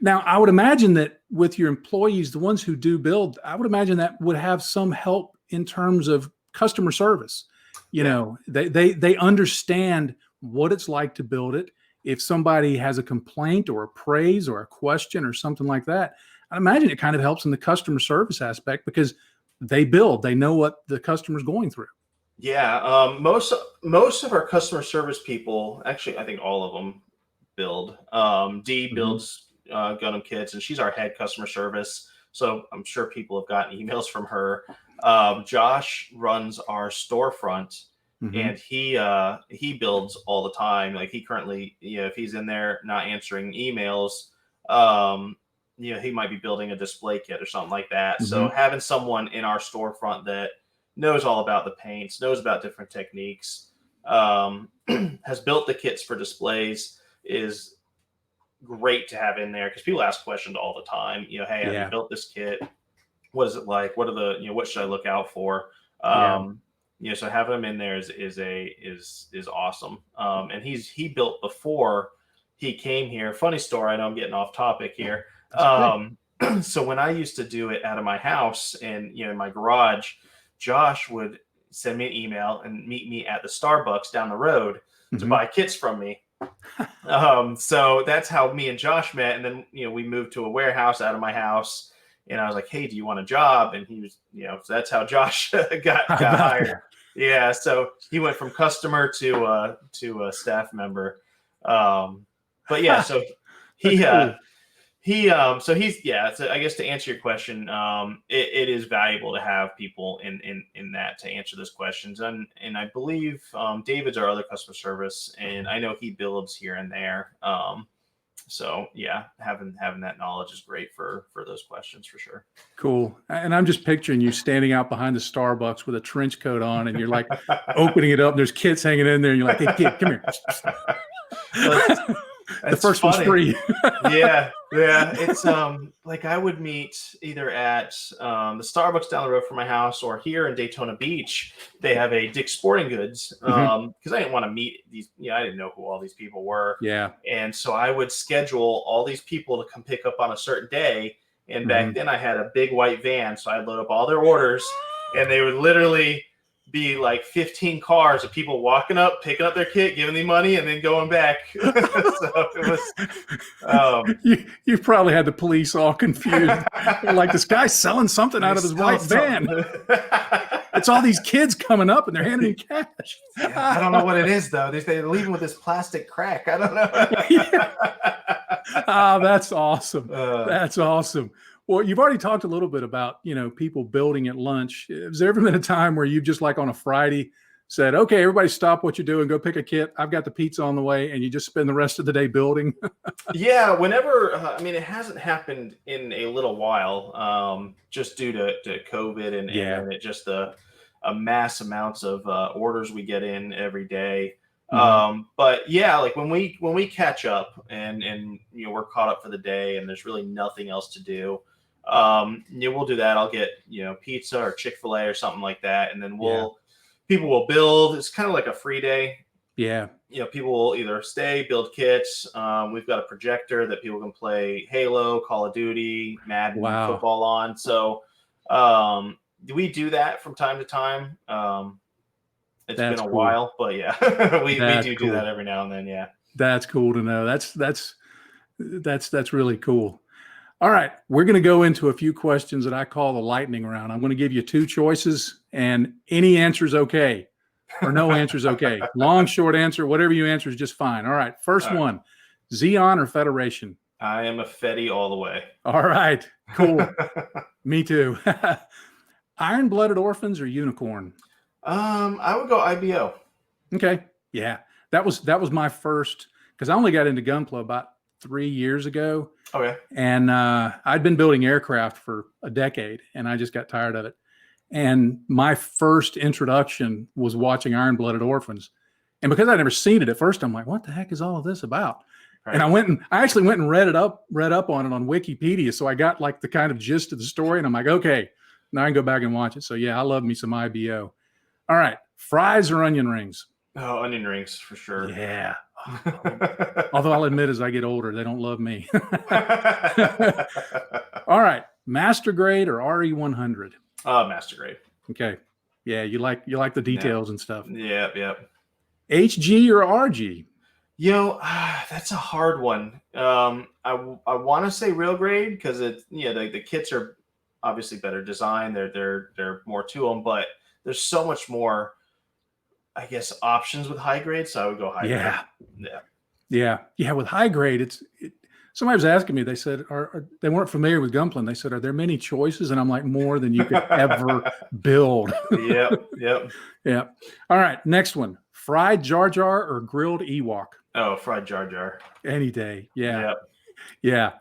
Now, I would imagine that with your employees, the ones who do build, I would imagine that would have some help in terms of customer service. They understand what it's like to build it. If somebody has a complaint or a praise or a question or something like that, I imagine it kind of helps in the customer service aspect because they know what the customer's going through. Yeah. Most of our customer service people, actually, I think all of them build. Dee builds Gundam kits, and she's our head customer service. So I'm sure people have gotten emails from her. Josh runs our storefront, and he builds all the time. Like he currently, if he's in there not answering emails, he might be building a display kit or something like that. So having someone in our storefront that knows all about the paints, knows about different techniques, has built the kits for displays is great to have in there, because people ask questions all the time. Hey, have you built this kit? What is it like? What are the what should I look out for? So having him in there is awesome. And he built before he came here. Funny story. I know I'm getting off topic here. So when I used to do it out of my house and in my garage, Josh would send me an email and meet me at the Starbucks down the road to buy kits from me. So that's how me and Josh met. And then we moved to a warehouse out of my house. And I was like, "Hey, do you want a job?" And he was, so that's how Josh got How about hired. that? Yeah, so he went from customer to a staff member. But yeah, so he Cool. so he's so I guess to answer your question, it is valuable to have people in that to answer those questions. And I believe David's our other customer service, and I know he builds here and there. So yeah, having that knowledge is great for those questions for sure. Cool. And I'm just picturing you standing out behind the Starbucks with a trench coat on, and you're like opening it up, and there's kids hanging in there, and you're like, "Hey, kid, come here." The first one's free. yeah. It's like I would meet either at the Starbucks down the road from my house, or here in Daytona Beach. They have a Dick's Sporting Goods because I didn't want to meet these. I didn't know who all these people were. Yeah. And so I would schedule all these people to come pick up on a certain day. And back then I had a big white van, so I'd load up all their orders, and they would literally be like 15 cars of people walking up, picking up their kit, giving them money, and then going back. So it was. You probably had the police all confused. They're like, this guy's selling something out of his white van. It's all these kids coming up, and they're handing cash. I don't know what it is though. They're leaving with this plastic crack. I don't know. Oh, that's awesome. That's awesome. Well, you've already talked a little bit about, people building at lunch. Has there ever been a time where you just like on a Friday said, okay, everybody stop what you're doing, go pick a kit. I've got the pizza on the way, and you just spend the rest of the day building? Yeah, whenever, it hasn't happened in a little while, just due to COVID and it just a mass amounts of orders we get in every day. But yeah, like when we catch up and we're caught up for the day and there's really nothing else to do, we'll do that. I'll get pizza or Chick-fil-A or something like that, and then people will build. It's kind of like a free day. Yeah. People will either stay, build kits. We've got a projector that people can play Halo, Call of Duty, Madden, football on. So we do that from time to time. It's been a while, but yeah, we do that every now and then. Yeah. That's cool to know. That's really cool. All right. We're going to go into a few questions that I call the lightning round. I'm going to give you two choices, and any answer is okay, or no answer is okay. Long, short answer, whatever you answer is just fine. All right. First one, Xeon or Federation? I am a Fedi all the way. All right. Cool. Me too. Iron-blooded orphans or unicorn? I would go IBO. Okay. Yeah. That was my first, because I only got into Gunpla about 3 years ago. Okay. And I'd been building aircraft for a decade, and I just got tired of it. And my first introduction was watching Iron-blooded orphans. And because I'd never seen it at first, I'm like, what the heck is all of this about? Right. And I actually went and read up on it on Wikipedia. So I got like the kind of gist of the story, and I'm like, okay, now I can go back and watch it. So yeah, I love me some IBO. All right. Fries or onion rings? Oh, onion rings for sure. Yeah. Although I'll admit, as I get older, they don't love me. All right. Master grade or RE100? Master grade. Okay. Yeah. You like the details and stuff. Yep. HG or RG? That's a hard one. I want to say real grade because the kits are obviously better designed. They're more to them, but there's so much more, I guess, options with high grade. So I would go high grade. Yeah. With high grade, somebody was asking me, they said, they weren't familiar with Gunpla. They said, are there many choices? And I'm like, more than you could ever build. Yep. Yeah. All right. Next one, fried Jar Jar or grilled Ewok? Oh, fried Jar Jar. Any day. Yeah. Yep. Yeah.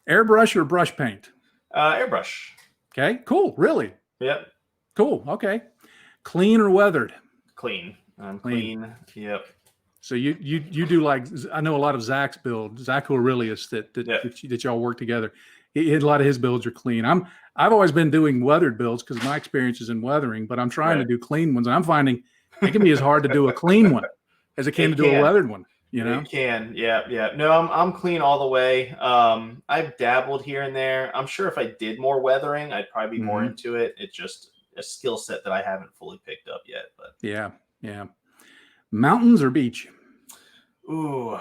Airbrush or brush paint? Airbrush. Okay, cool. Really? Yep. Cool. Okay. Clean or weathered? Clean. I'm clean. Yep. So you do, like, I know a lot of Zach's builds, Zach Aurelius that y'all work together. A lot of his builds are clean. I've always been doing weathered builds because my experience is in weathering, but I'm trying to do clean ones. And I'm finding it can be as hard to do a clean one as it can to do a weathered one. It can. Yeah. No, I'm clean all the way. I've dabbled here and there. I'm sure if I did more weathering, I'd probably be more into it. It's just a skill set that I haven't fully picked up yet. But yeah. Mountains or beach? Ooh.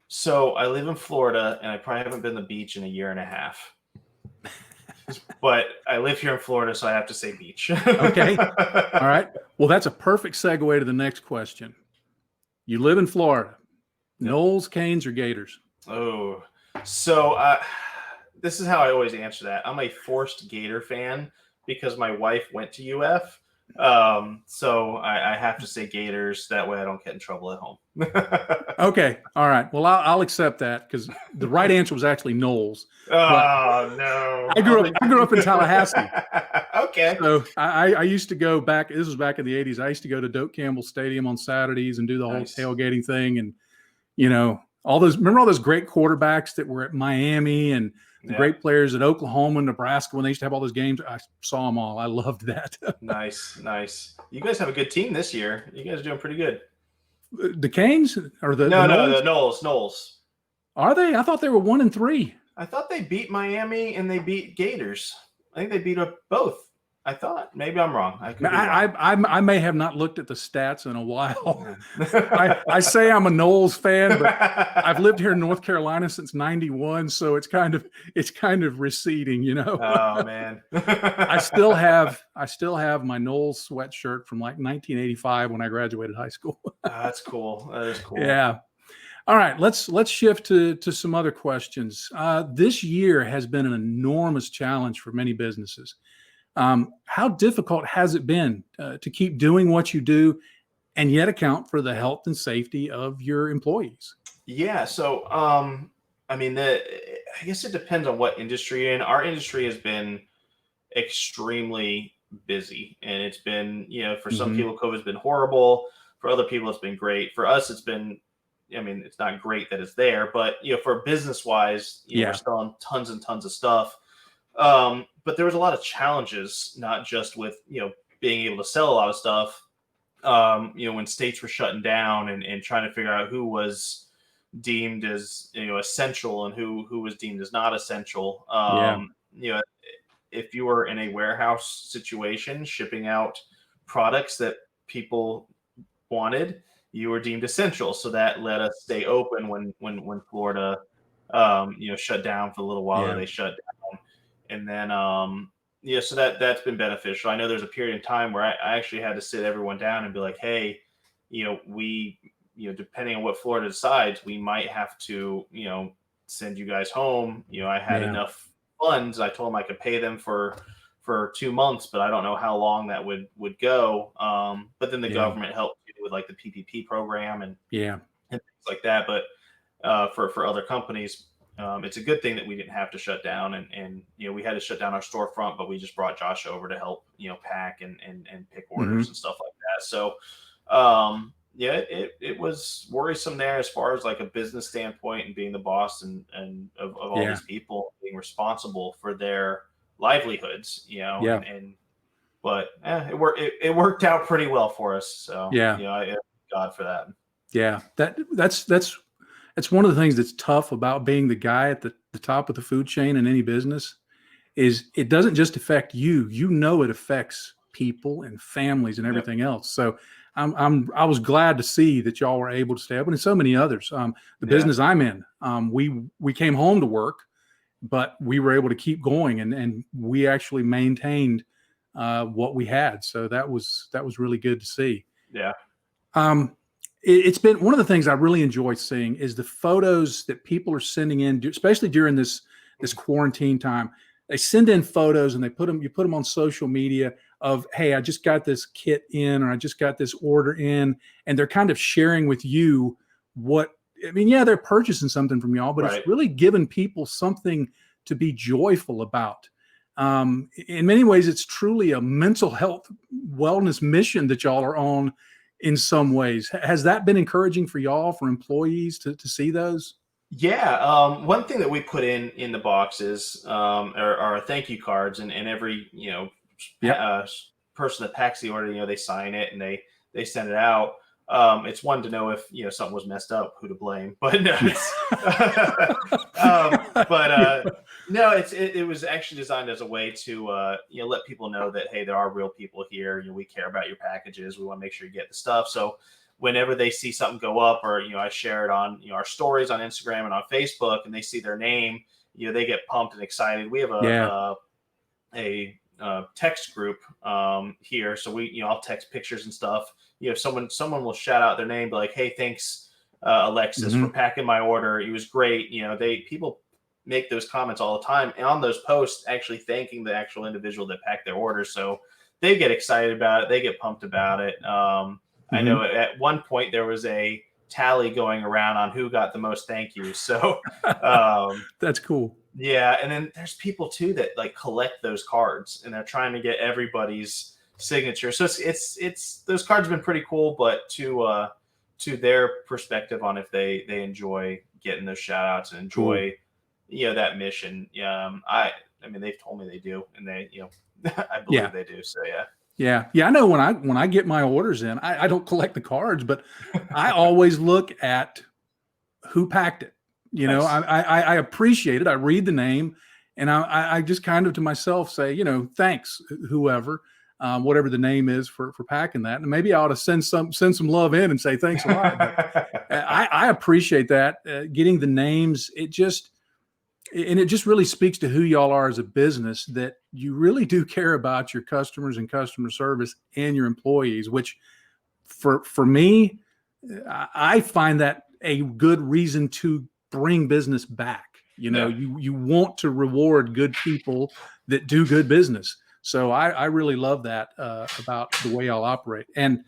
So I live in Florida, and I probably haven't been to the beach in a year and a half. But I live here in Florida, so I have to say beach. Okay. All right. Well, that's a perfect segue to the next question. You live in Florida. Yep. Knowles, Canes, or Gators? Oh, so this is how I always answer that. I'm a forced Gator fan because my wife went to UF. So I have to say Gators. That way I don't get in trouble at home. Okay. All right. Well, I'll accept that because the right answer was actually Knowles. But Oh no! I grew up in Tallahassee. Okay. So I used to go back. This was back in the '80s. I used to go to Doak Campbell Stadium on Saturdays and do the whole Nice. tailgating thing. And all those. Remember all those great quarterbacks that were at Miami and the great players at Oklahoma and Nebraska when they used to have all those games. I saw them all. I loved that. Nice. You guys have a good team this year. You guys are doing pretty good. The Canes or the No, Knowles? the Knowles. Are they? I thought they were 1-3. I thought they beat Miami and they beat Gators. I think they beat up both. I thought. Maybe I'm wrong. I may have not looked at the stats in a while. I say I'm a Knowles fan, but I've lived here in North Carolina since '91, so it's kind of receding, Oh man. I still have my Knowles sweatshirt from like 1985 when I graduated high school. That's cool. That is cool. Yeah. All right, let's shift to some other questions. This year has been an enormous challenge for many businesses. How difficult has it been to keep doing what you do and yet account for the health and safety of your employees? Yeah. So, I mean, I guess it depends on what industry you're in. Our industry has been extremely busy, and it's been, for some people, COVID's been horrible. For other people, it's been great. For us, it's been, it's not great that it's there, but for business wise, we're selling tons and tons of stuff. But there was a lot of challenges, not just with, being able to sell a lot of stuff, when states were shutting down and trying to figure out who was deemed as, essential and who was deemed as not essential. If you were in a warehouse situation, shipping out products that people wanted, you were deemed essential. So that let us stay open when Florida, shut down for a little while. They shut down. And then, so that's been beneficial. I know there's a period in time where I actually had to sit everyone down and be like, hey, we, depending on what Florida decides, we might have to, send you guys home. I had enough funds. I told them I could pay them for 2 months, but I don't know how long that would go. But then the government helped with like the PPP program and things like that. But for other companies, it's a good thing that we didn't have to shut down, and we had to shut down our storefront, but we just brought Josh over to help pack and pick orders and stuff like that. So it was worrisome there as far as like a business standpoint and being the boss and of all these people, being responsible for their livelihoods, but it worked out pretty well for us. So I thank God for that. Yeah, that's one of the things that's tough about being the guy at the top of the food chain in any business is it doesn't just affect you. It affects people and families and everything else. So I was glad to see that y'all were able to stay open, and so many others. The business I'm in, we came home to work, but we were able to keep going, and we actually maintained what we had. So that was really good to see. Yeah. It's been one of the things I really enjoy seeing is the photos that people are sending in, especially during this quarantine time. They send in photos and you put them on social media of, hey, I just got this kit in, or I just got this order in, and they're kind of sharing with you they're purchasing something from y'all, but it's really giving people something to be joyful about. In many ways, it's truly a mental health wellness mission that y'all are on. In some ways, has that been encouraging for y'all, for employees to see those? Yeah. One thing that we put in the boxes are thank you cards, and every person that packs the order, they sign it and they send it out. It's one to know if something was messed up, who to blame. But no, no, it was actually designed as a way to let people know that, hey, there are real people here. We care about your packages. We want to make sure you get the stuff. So whenever they see something go up, or I share it on our stories on Instagram and on Facebook, and they see their name, they get pumped and excited. We have text group here. So I'll text pictures and stuff. Someone will shout out their name, be like, "Hey, thanks, Alexis, for packing my order. It was great." People make those comments all the time, and on those posts, actually thanking the actual individual that packed their order. So they get excited about it. They get pumped about it. I know at one point there was a tally going around on who got the most thank yous. So that's cool. Yeah, and then there's people too that like collect those cards, and they're trying to get everybody's signature. So it's those cards have been pretty cool, but to their perspective on if they enjoy getting those shout outs and enjoy that mission. I mean they've told me they do, and they I believe they do. So yeah. I know when I get my orders in, I don't collect the cards, but I always look at who packed it. Nice. I appreciate it. I read the name, and I just kind of to myself say, thanks, whoever, whatever the name is for packing that. And maybe I ought to send some love in and say thanks a lot. But I appreciate that. Getting the names, it just really speaks to who y'all are as a business, that you really do care about your customers and customer service and your employees, which for me, I find that a good reason to bring business back. You want to reward good people that do good business. So I really love that about the way I'll operate. And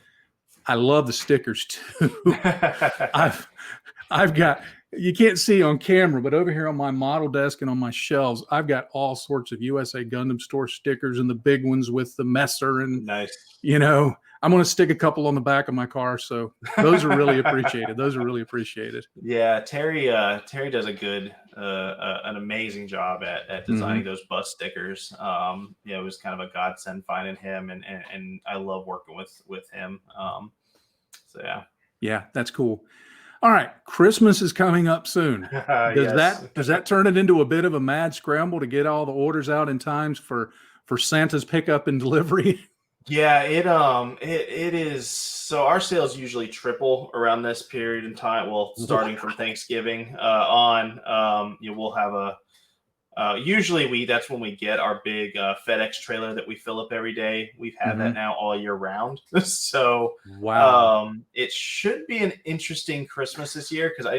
I love the stickers too. I've got, you can't see on camera, but over here on my model desk and on my shelves, I've got all sorts of USA Gundam store stickers, and the big ones with the Messer. And, nice. I'm going to stick a couple on the back of my car. So those are really appreciated. Yeah. Terry does an amazing job at designing those bus stickers. It was kind of a godsend finding him, and I love working with him. So yeah. Yeah, that's cool. All right, Christmas is coming up soon. Does that turn it into a bit of a mad scramble to get all the orders out in times for Santa's pickup and delivery? Yeah, it is. So our sales usually triple around this period in time. Well, starting from Thanksgiving on, we'll have usually that's when we get our big FedEx trailer that we fill up every day. We've had that now all year round. So wow, it should be an interesting Christmas this year, because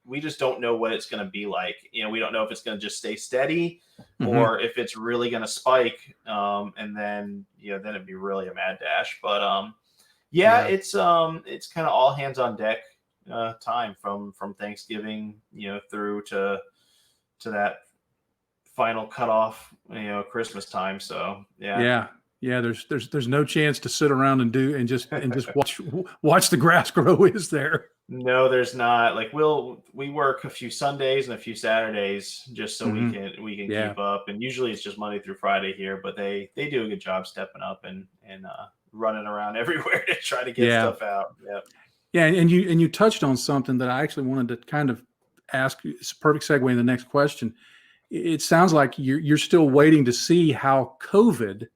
we just don't know what it's going to be like. We don't know if it's going to just stay steady or if it's really going to spike. And then it'd be really a mad dash. But it's kind of all hands on deck time from Thanksgiving, through to that final cutoff, Christmas time. So yeah. There's no chance to sit around and just watch the grass grow, is there? No, there's not. Like we work a few Sundays and a few Saturdays just so we can keep up. And usually it's just Monday through Friday here, but they do a good job stepping up and running around everywhere to try to get stuff out. Yeah, and you touched on something that I actually wanted to kind of ask. It's a perfect segue in the next question. It sounds like you're still waiting to see how COVID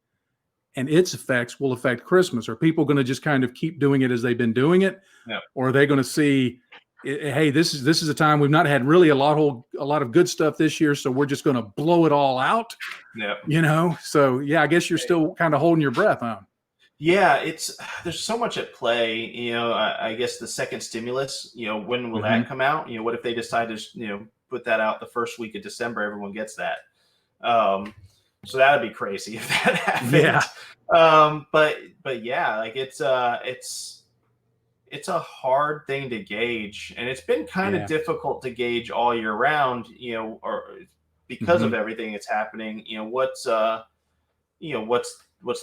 and its effects will affect Christmas. Are people going to just kind of keep doing it as they've been doing it? Yeah. Or are they going to see, hey, this is a time we've not had really a lot of good stuff this year, so we're just going to blow it all out? Yeah. So I guess you're still kind of holding your breath, huh? Yeah, there's so much at play. I guess the second stimulus, when will that come out? What if they decide to, put that out the first week of December? Everyone gets that. So that would be crazy if that happened. Yeah. But yeah, like it's a hard thing to gauge, and it's been kind of difficult to gauge all year round, or because of everything that's happening. What's the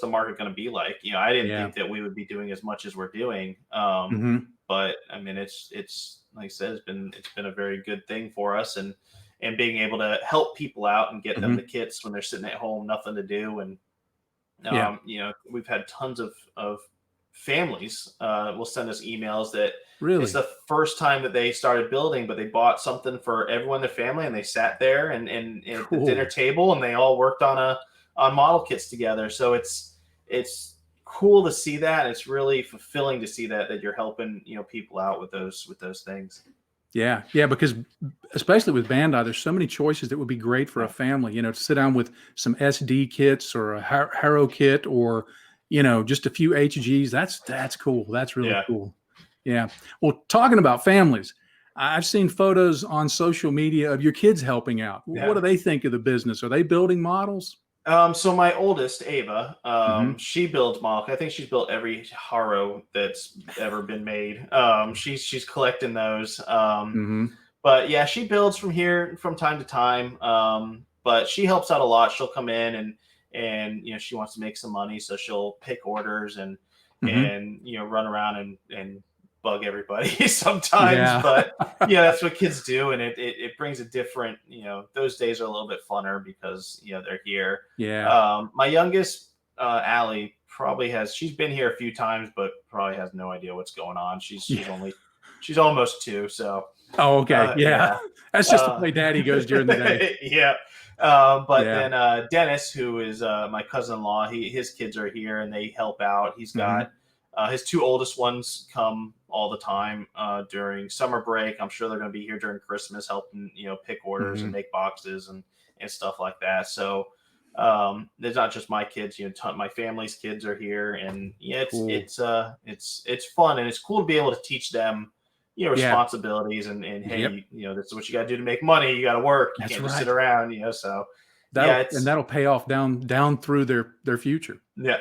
market going to be like? I didn't think that we would be doing as much as we're doing. But I mean, it's like I said, it's been a very good thing for us, and being able to help people out and get them the kits when they're sitting at home, nothing to do. And, we've had tons of families will send us emails that it's the first time that they started building, but they bought something for everyone in their family, and they sat there and at the dinner table, and they all worked on model kits together. So it's cool to see that. It's really fulfilling to see that you're helping, people out with those things. Yeah, yeah, because especially with Bandai, there's so many choices that would be great for a family. To sit down with some SD kits or a Haro kit, or just a few HGs. That's cool. That's really Yeah. cool. Yeah. Well, talking about families, I've seen photos on social media of your kids helping out. What do Yeah. they think of the business? Are they building models? So my oldest, Ava, Hmm. she builds model. I think she's built every Haro that's ever been made. She's collecting those. Hmm. But yeah, she builds from here from time to time. But she helps out a lot. She'll come in and she wants to make some money, so she'll pick orders Hmm. and run around and bug everybody sometimes. Yeah. But yeah, that's what kids do, and it brings a different. Those days are a little bit funner because they're here. Yeah. My youngest, Allie, she's been here a few times, but probably has no idea what's going on. Yeah. She's almost 2, so Oh, okay. Yeah. yeah. That's just the way Daddy goes during the day. Yeah. But Yeah. then Dennis, who is my cousin-in-law, his kids are here and they help out. He's Hmm. got his 2 oldest ones come all the time during summer break. I'm sure they're going to be here during Christmas, helping pick orders and Hmm. make boxes and stuff like that. So it's not just my kids. My family's kids are here, and yeah, Cool. it's fun and it's cool to be able to teach them Yeah. responsibilities and Yep. hey, this is what you got to do to make money. You got to work. You That's can't just sit right. around. So yeah, it's That'll pay off down through their future. yeah,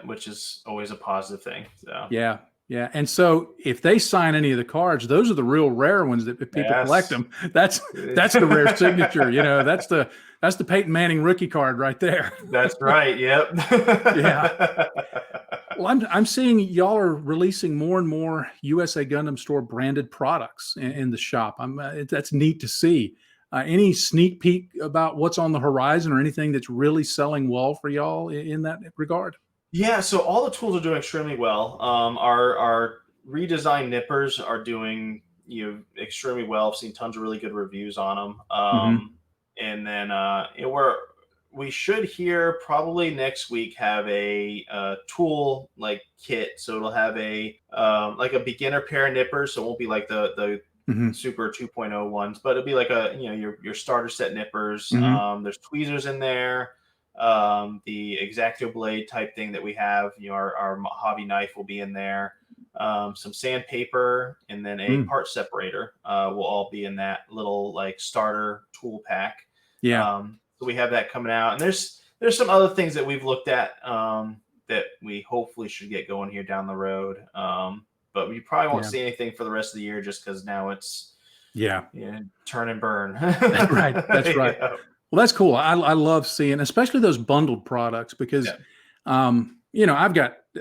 which is always a positive thing. So Yeah. Yeah. And so if they sign any of the cards, those are the real rare ones that if people collect yes, them. That's the rare signature. That's the Peyton Manning rookie card right there. that's right. Yep. Yeah. Well, I'm seeing y'all are releasing more and more USA Gundam Store branded products in the shop. That's neat to see. Any sneak peek about what's on the horizon or anything that's really selling well for y'all in that regard? Yeah, so all the tools are doing extremely well. Our redesigned nippers are doing extremely well. I've seen tons of really good reviews on them. Hmm. And then we should here probably next week have a tool like kit. So it'll have a like a beginner pair of nippers. So it won't be like the Hmm. super 2.0 ones, but it'll be like a your starter set nippers. Hmm. There's tweezers in there, the Exacto blade type thing that we have. Our hobby knife will be in there. Some sandpaper, and then a Mm. part separator will all be in that little like starter tool pack. Yeah. So we have that coming out, and there's some other things that we've looked at that we hopefully should get going here down the road. But we probably won't Yeah. see anything for the rest of the year just because now it's Yeah. turn and burn. That's right. That's right. Yeah. Well, that's cool. I love seeing, especially those bundled products, because, Yeah.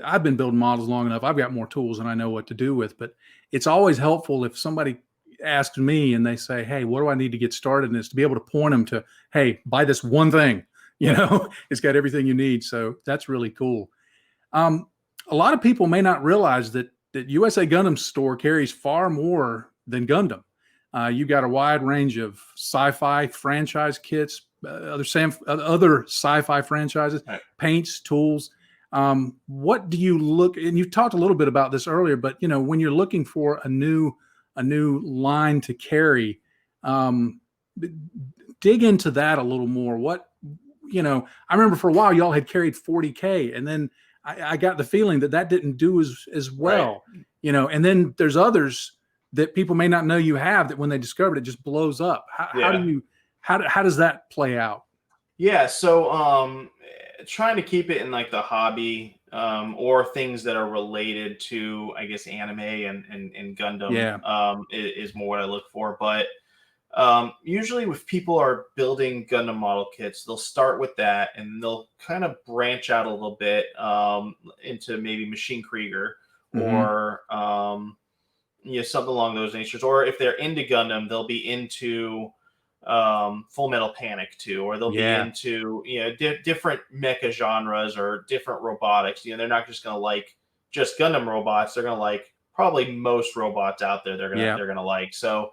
I've been building models long enough. I've got more tools than I know what to do with, but it's always helpful if somebody asks me and they say, "Hey, what do I need to get started in this?" To be able to point them to, "Hey, buy this one thing." It's got everything you need. So that's really cool. Um, a lot of people may not realize that USA Gundam Store carries far more than Gundam. You got a wide range of sci-fi franchise kits, other sci-fi franchises, Right. paints, tools. What do you look? And you talked a little bit about this earlier, but when you're looking for a new line to carry, um, dig into that a little more. I remember for a while y'all had carried 40K, and then I got the feeling that didn't do as Right. well. And then there's others that people may not know you have that when they discover it just blows up. How do Yeah. you how does that play out? Yeah. So trying to keep it in like the hobby or things that are related to I guess anime and Gundam Yeah. is more what I look for. But usually, if people are building Gundam model kits, they'll start with that and they'll kind of branch out a little bit into maybe Machine Krieger Hmm. or something along those natures. Or if they're into Gundam, they'll be into Full Metal Panic too, or they'll be Yeah. into different mecha genres or different robotics. They're not just going to like just Gundam robots. They're going to like probably most robots out there. They're gonna Yeah. they're gonna like so.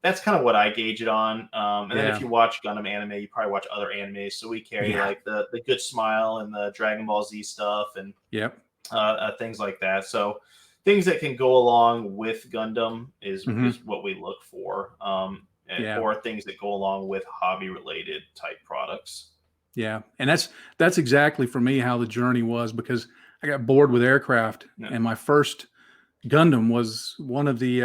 That's kind of what I gauge it on. And then if Yeah. you watch Gundam anime, you probably watch other animes. So we carry Yeah. like the Good Smile and the Dragon Ball Z stuff and Yep. things like that. So things that can go along with Gundam is Hmm. what we look for, Yeah. or things that go along with hobby related type products. Yeah. And that's exactly for me how the journey was, because I got bored with aircraft, Yeah. and my first Gundam was one of the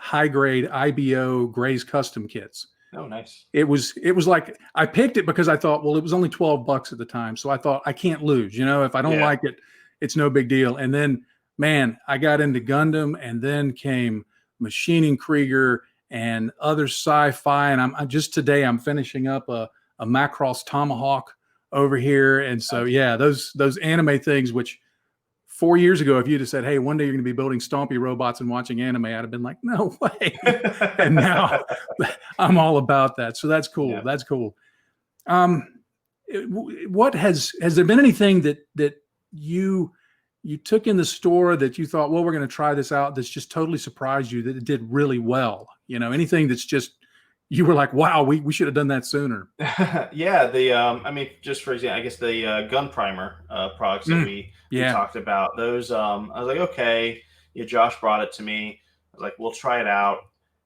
high grade IBO Gray's custom kits. Oh, nice. It was like I picked it because I thought, well, it was only $12 at the time, so I thought I can't lose. If I don't Yeah. like it, it's no big deal. And then, man, I got into Gundam, and then came Machining Krieger and other sci-fi. And I'm just today I'm finishing up a Macross Tomahawk over here, and so Nice. yeah, those anime things, which 4 years ago, if you'd have said, "Hey, one day you're going to be building stompy robots and watching anime," I'd have been like, "No way!" And now I'm all about that. So that's cool. Yeah. That's cool. Um, what has there been anything that you you took in the store that you thought, well, we're going to try this out, that's just totally surprised you that it did really well? Anything that's just you were like, wow, we should have done that sooner. Yeah, I mean, just for example, I guess the gun primer products that Mm, we yeah. talked about, those I was like, okay, yeah, Josh brought it to me. I was like, we'll try it out,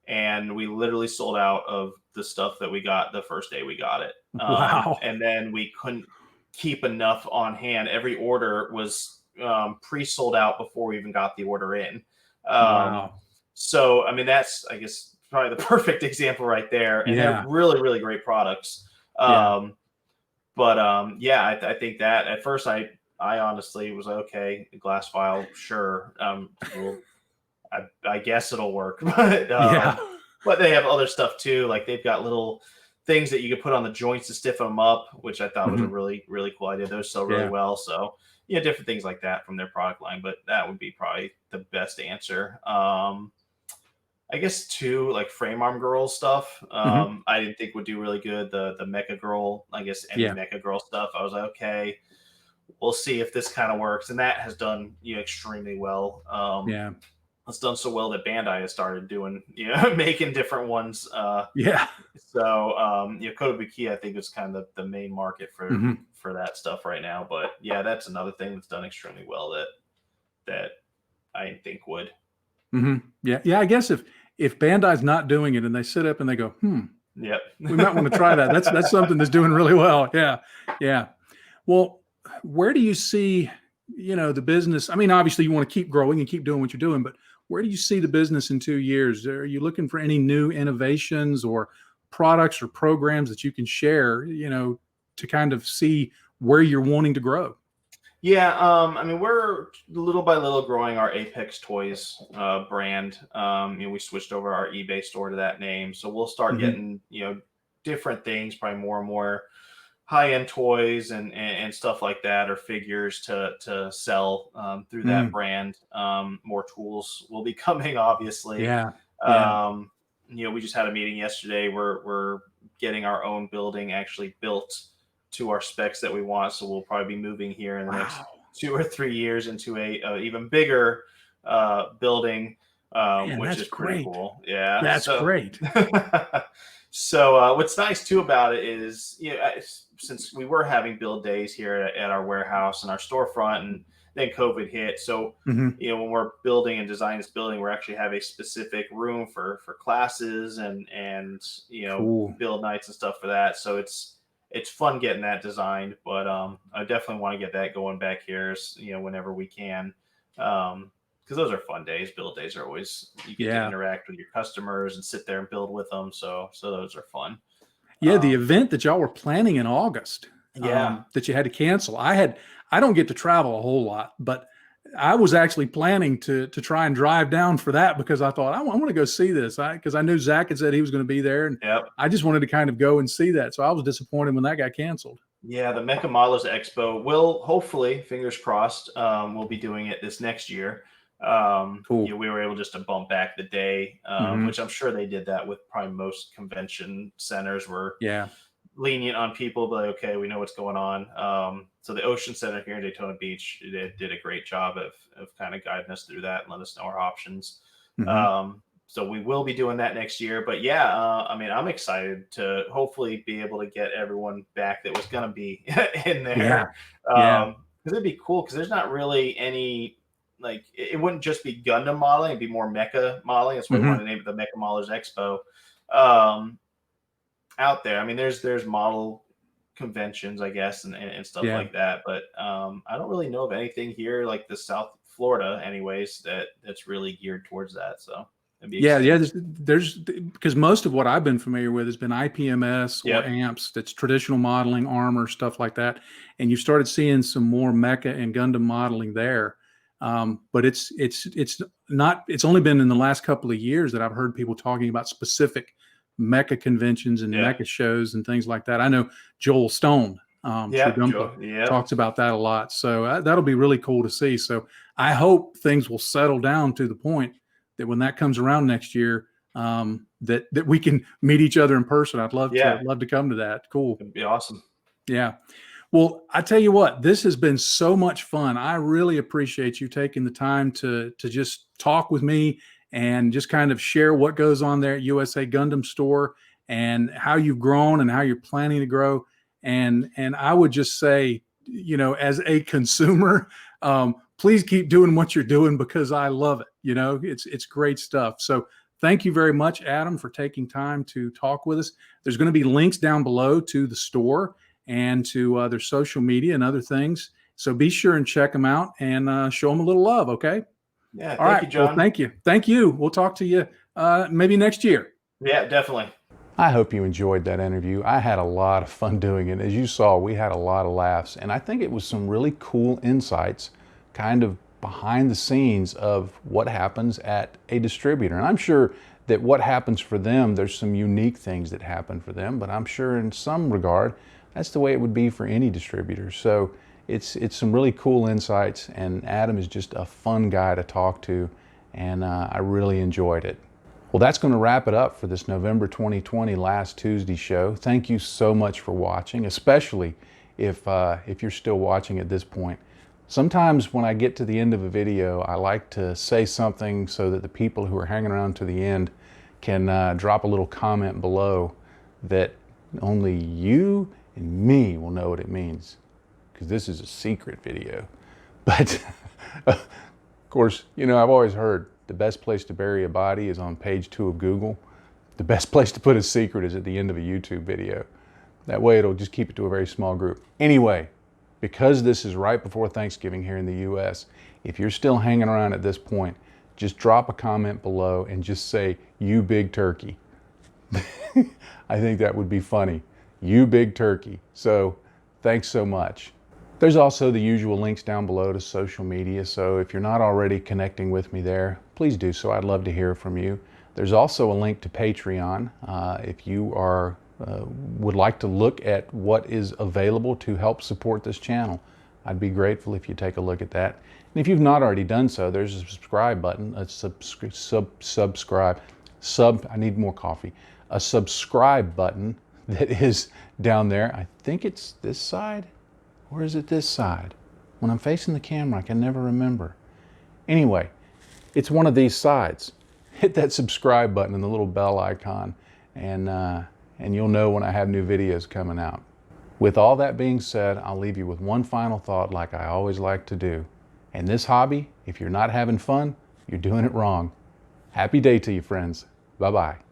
and we literally sold out of the stuff that we got the first day we got it, Wow. and then we couldn't keep enough on hand. Every order was pre-sold out before we even got the order in. Um, Wow. so, I mean, that's, I guess, probably the perfect example right there. And they're Yeah. really, really great products. Yeah. Yeah, I think that at first I honestly was like, okay, glass vial, sure. Well, I guess it'll work, Yeah. but they have other stuff too. Like they've got little things that you can put on the joints to stiffen them up, which I thought was a Mhm. really, really cool idea. Those sell really Yeah. well. So yeah, different things like that from their product line, but that would be probably the best answer. I guess too, like frame arm girl stuff. Mhm. I didn't think would do really good. The Mecha Girl, I guess any Yeah. Mecha Girl stuff. I was like, okay, we'll see if this kind of works, and that has done extremely well. Yeah. It's done so well that Bandai has started doing making different ones. Yeah. Kotobukiya I think is kind of the main market Mhm. for that stuff right now. But yeah, that's another thing that's done extremely well that I think would. Hmm. Yeah, yeah. I guess if Bandai's not doing it and they sit up and they go, Yep. we might want to try that. That's something that's doing really well. Yeah, yeah. Well, where do you see, the business? I mean, obviously you want to keep growing and keep doing what you're doing, but where do you see the business in 2 years? Are you looking for any new innovations or products or programs that you can share, to kind of see where you're wanting to grow? Yeah, I mean, we're little by little growing our Apex Toys brand. We switched over our eBay store to that name, so we'll start Hmm. getting different things, probably more and more high end toys and stuff like that, or figures to sell through that Mm, brand. More tools will be coming, obviously. yeah, yeah. Um, we just had a meeting yesterday. We're getting our own building actually built to our specs that we want. So we'll probably be moving here in the next Wow, 2 or 3 years into a even bigger building, man, which that's is pretty great. cool. Yeah. That's great. So what's nice too about it is, since we were having build days here at our warehouse and our storefront, and then COVID hit. So, Hmm. when we're building and designing this building, we actually have a specific room for classes and Cool. build nights and stuff for that. So it's fun getting that designed, but I definitely want to get that going back here, whenever we can. Because those are fun days. Build days are always, you get to Yeah. interact with your customers and sit there and build with them. So those are fun. Yeah, the Um, event that y'all were planning in August, yeah, that you had to cancel. I don't get to travel a whole lot, but I was actually planning to try and drive down for that because I thought I want to go see this. Because I knew Zach had said he was going to be there, and yep. I just wanted to kind of go and see that. So I was disappointed when that got canceled. Yeah, the Mecha Modelers Expo will hopefully, fingers crossed, we'll be doing it this next year. Cool. We were able just to bump back the day, Hmm. which I'm sure they did that with probably most convention centers were Yeah. lenient on people, but like, okay, we know what's going on. So the Ocean Center here in Daytona Beach did a great job of kind of guiding us through that and let us know our options. Hmm. So we will be doing that next year. But yeah, I mean, I'm excited to hopefully be able to get everyone back that was going to be in Yeah. there. Yeah. Because it'd be cool because there's not really any like it wouldn't just be Gundam modeling; it'd be more mecha modeling. That's why we Mm-hmm. wanted to name it the Mecha Modelers Expo. Um, Out there, I mean, there's model conventions, I guess, and stuff Yeah. like that. But I don't really know of anything here like the South Florida, anyways, that's really geared towards that. So it'd be Yeah, exciting. there's because most of what I've been familiar with has been IPMS or Yep. AMPS. That's traditional modeling, armor, stuff like that. And you started seeing some more mecha and Gundam modeling there. But it's not. It's only been in the last couple of years that I've heard people talking about specific mecha conventions and Yeah. mecha shows and things like that. I know Joel Stone, Yeah. True Joe. Yeah. talks about that a lot. So that'll be really cool to see. So I hope things will settle down to the point that when that comes around next year, that we can meet each other in person. I'd love to come to that. Cool. It'd be awesome. Yeah. Well, I tell you what, this has been so much fun. I really appreciate you taking the time to just talk with me and just kind of share what goes on there at USA Gundam Store and how you've grown and how you're planning to grow. And I would just say, as a consumer, please keep doing what you're doing because I love it. It's great stuff. So thank you very much, Adam, for taking time to talk with us. There's going to be links down below to the store and to their social media and other things. So be sure and check them out and show them a little love. Okay. Yeah. All Thank right. you, John. Well, thank you. Thank you. We'll talk to you maybe next year. Yeah, definitely. I hope you enjoyed that interview. I had a lot of fun doing it. As you saw, we had a lot of laughs, and I think it was some really cool insights kind of behind the scenes of what happens at a distributor. And I'm sure that what happens for them, there's some unique things that happen for them, but I'm sure in some regard, that's the way it would be for any distributor. So it's some really cool insights, and Adam is just a fun guy to talk to, and I really enjoyed it. Well, that's going to wrap it up for this November 2020 Last Tuesday show. Thank you so much for watching, especially if you're still watching at this point. Sometimes when I get to the end of a video, I like to say something so that the people who are hanging around to the end can drop a little comment below that only you and me will know what it means, because this is a secret video. But of course, I've always heard the best place to bury a body is on page 2 of Google. The best place to put a secret is at the end of a YouTube video. That way it'll just keep it to a very small group. Anyway, because this is right before Thanksgiving here in the US, if you're still hanging around at this point, just drop a comment below and just say, "You big turkey." I think that would be funny. You big turkey. So thanks so much. There's also the usual links down below to social media, so if you're not already connecting with me there, please do so. I'd love to hear from you. There's also a link to Patreon if you would like to look at what is available to help support this channel. I'd be grateful if you take a look at that. And if you've not already done so, there's a subscribe button, I need more coffee, a subscribe button that is down there. I think it's this side. Or is it this side? When I'm facing the camera, I can never remember. Anyway, it's one of these sides. Hit that subscribe button and the little bell icon, and you'll know when I have new videos coming out. With all that being said, I'll leave you with one final thought like I always like to do. In this hobby, if you're not having fun, you're doing it wrong. Happy day to you, friends. Bye-bye.